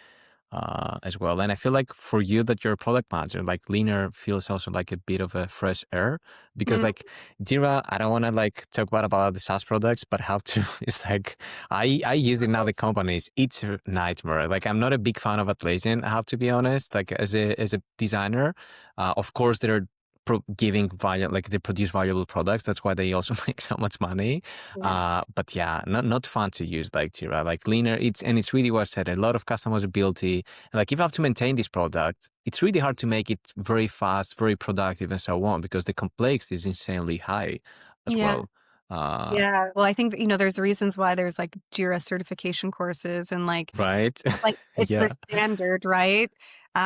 as well. And I feel like for you that you're a product manager, like Leaner feels also like a bit of a fresh air because Mm, like Jira, I don't want to like talk about the SaaS products, but how to, it's like, I use it in other companies. It's a nightmare. Like I'm not a big fan of Atlassian, I have to be honest, like as a designer, of course they're giving value, like they produce valuable products. That's why they also make so much money. yeah. But yeah, not fun to use like Jira, like Leaner. It's really what I said. A lot of customizability, and like if you have to maintain this product, it's really hard to make it very fast, very productive, and so on because the complexity is insanely high as Yeah. well. Uh, Yeah. Well, I think that, there's reasons why there's, like, Jira certification courses and, right? it's the Yeah, standard, right?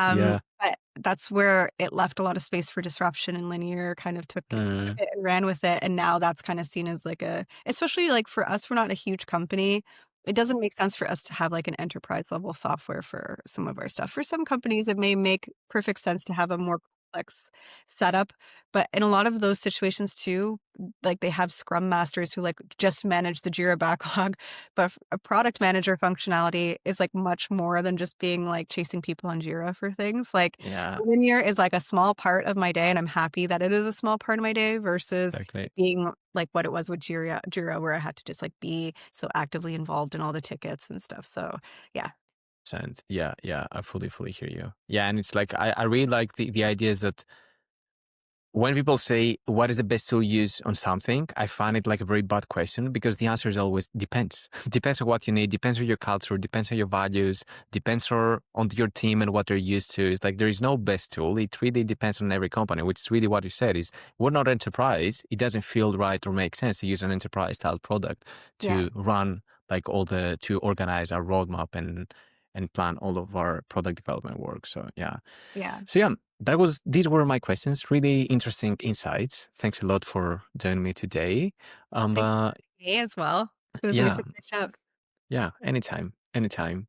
yeah. But that's where it left a lot of space for disruption, and Linear kind of took Mm, it and ran with it, and now that's kinda seen as like a, especially, like, for us, we're not a huge company. It doesn't make sense for us to have, like, an enterprise level software for some of our stuff. For some companies, it may make perfect sense to have a more complex setup, but in a lot of those situations too, like, they have scrum masters who, like, just manage the Jira backlog, but a product manager functionality is, like, much more than just being, like, chasing people on Jira for things. Like, yeah, Linear is, like, a small part of my day, and I'm happy that it is a small part of my day versus exactly. it being like what it was with Jira, where I had to just, like, be so actively involved in all the tickets and stuff. So, yeah. Sense. Yeah, yeah. I fully hear you. Yeah, and it's like I really like the ideas that when people say, what is the best tool use on something? I find it like a very bad question because the answer is always depends. Depends on what you need, depends on your culture, depends on your values, depends on your team and what they're used to. It's like there is no best tool. It really depends on every company, which is really what you said is we're not enterprise. It doesn't feel right or make sense to use an enterprise style product Yeah. to run like to organize our roadmap and plan all of our product development work. So yeah. Yeah. So yeah, these were my questions. Really interesting insights. Thanks a lot for joining me today. Thanks for But having me as well. It was nice yeah, to catch up. yeah, anytime, anytime.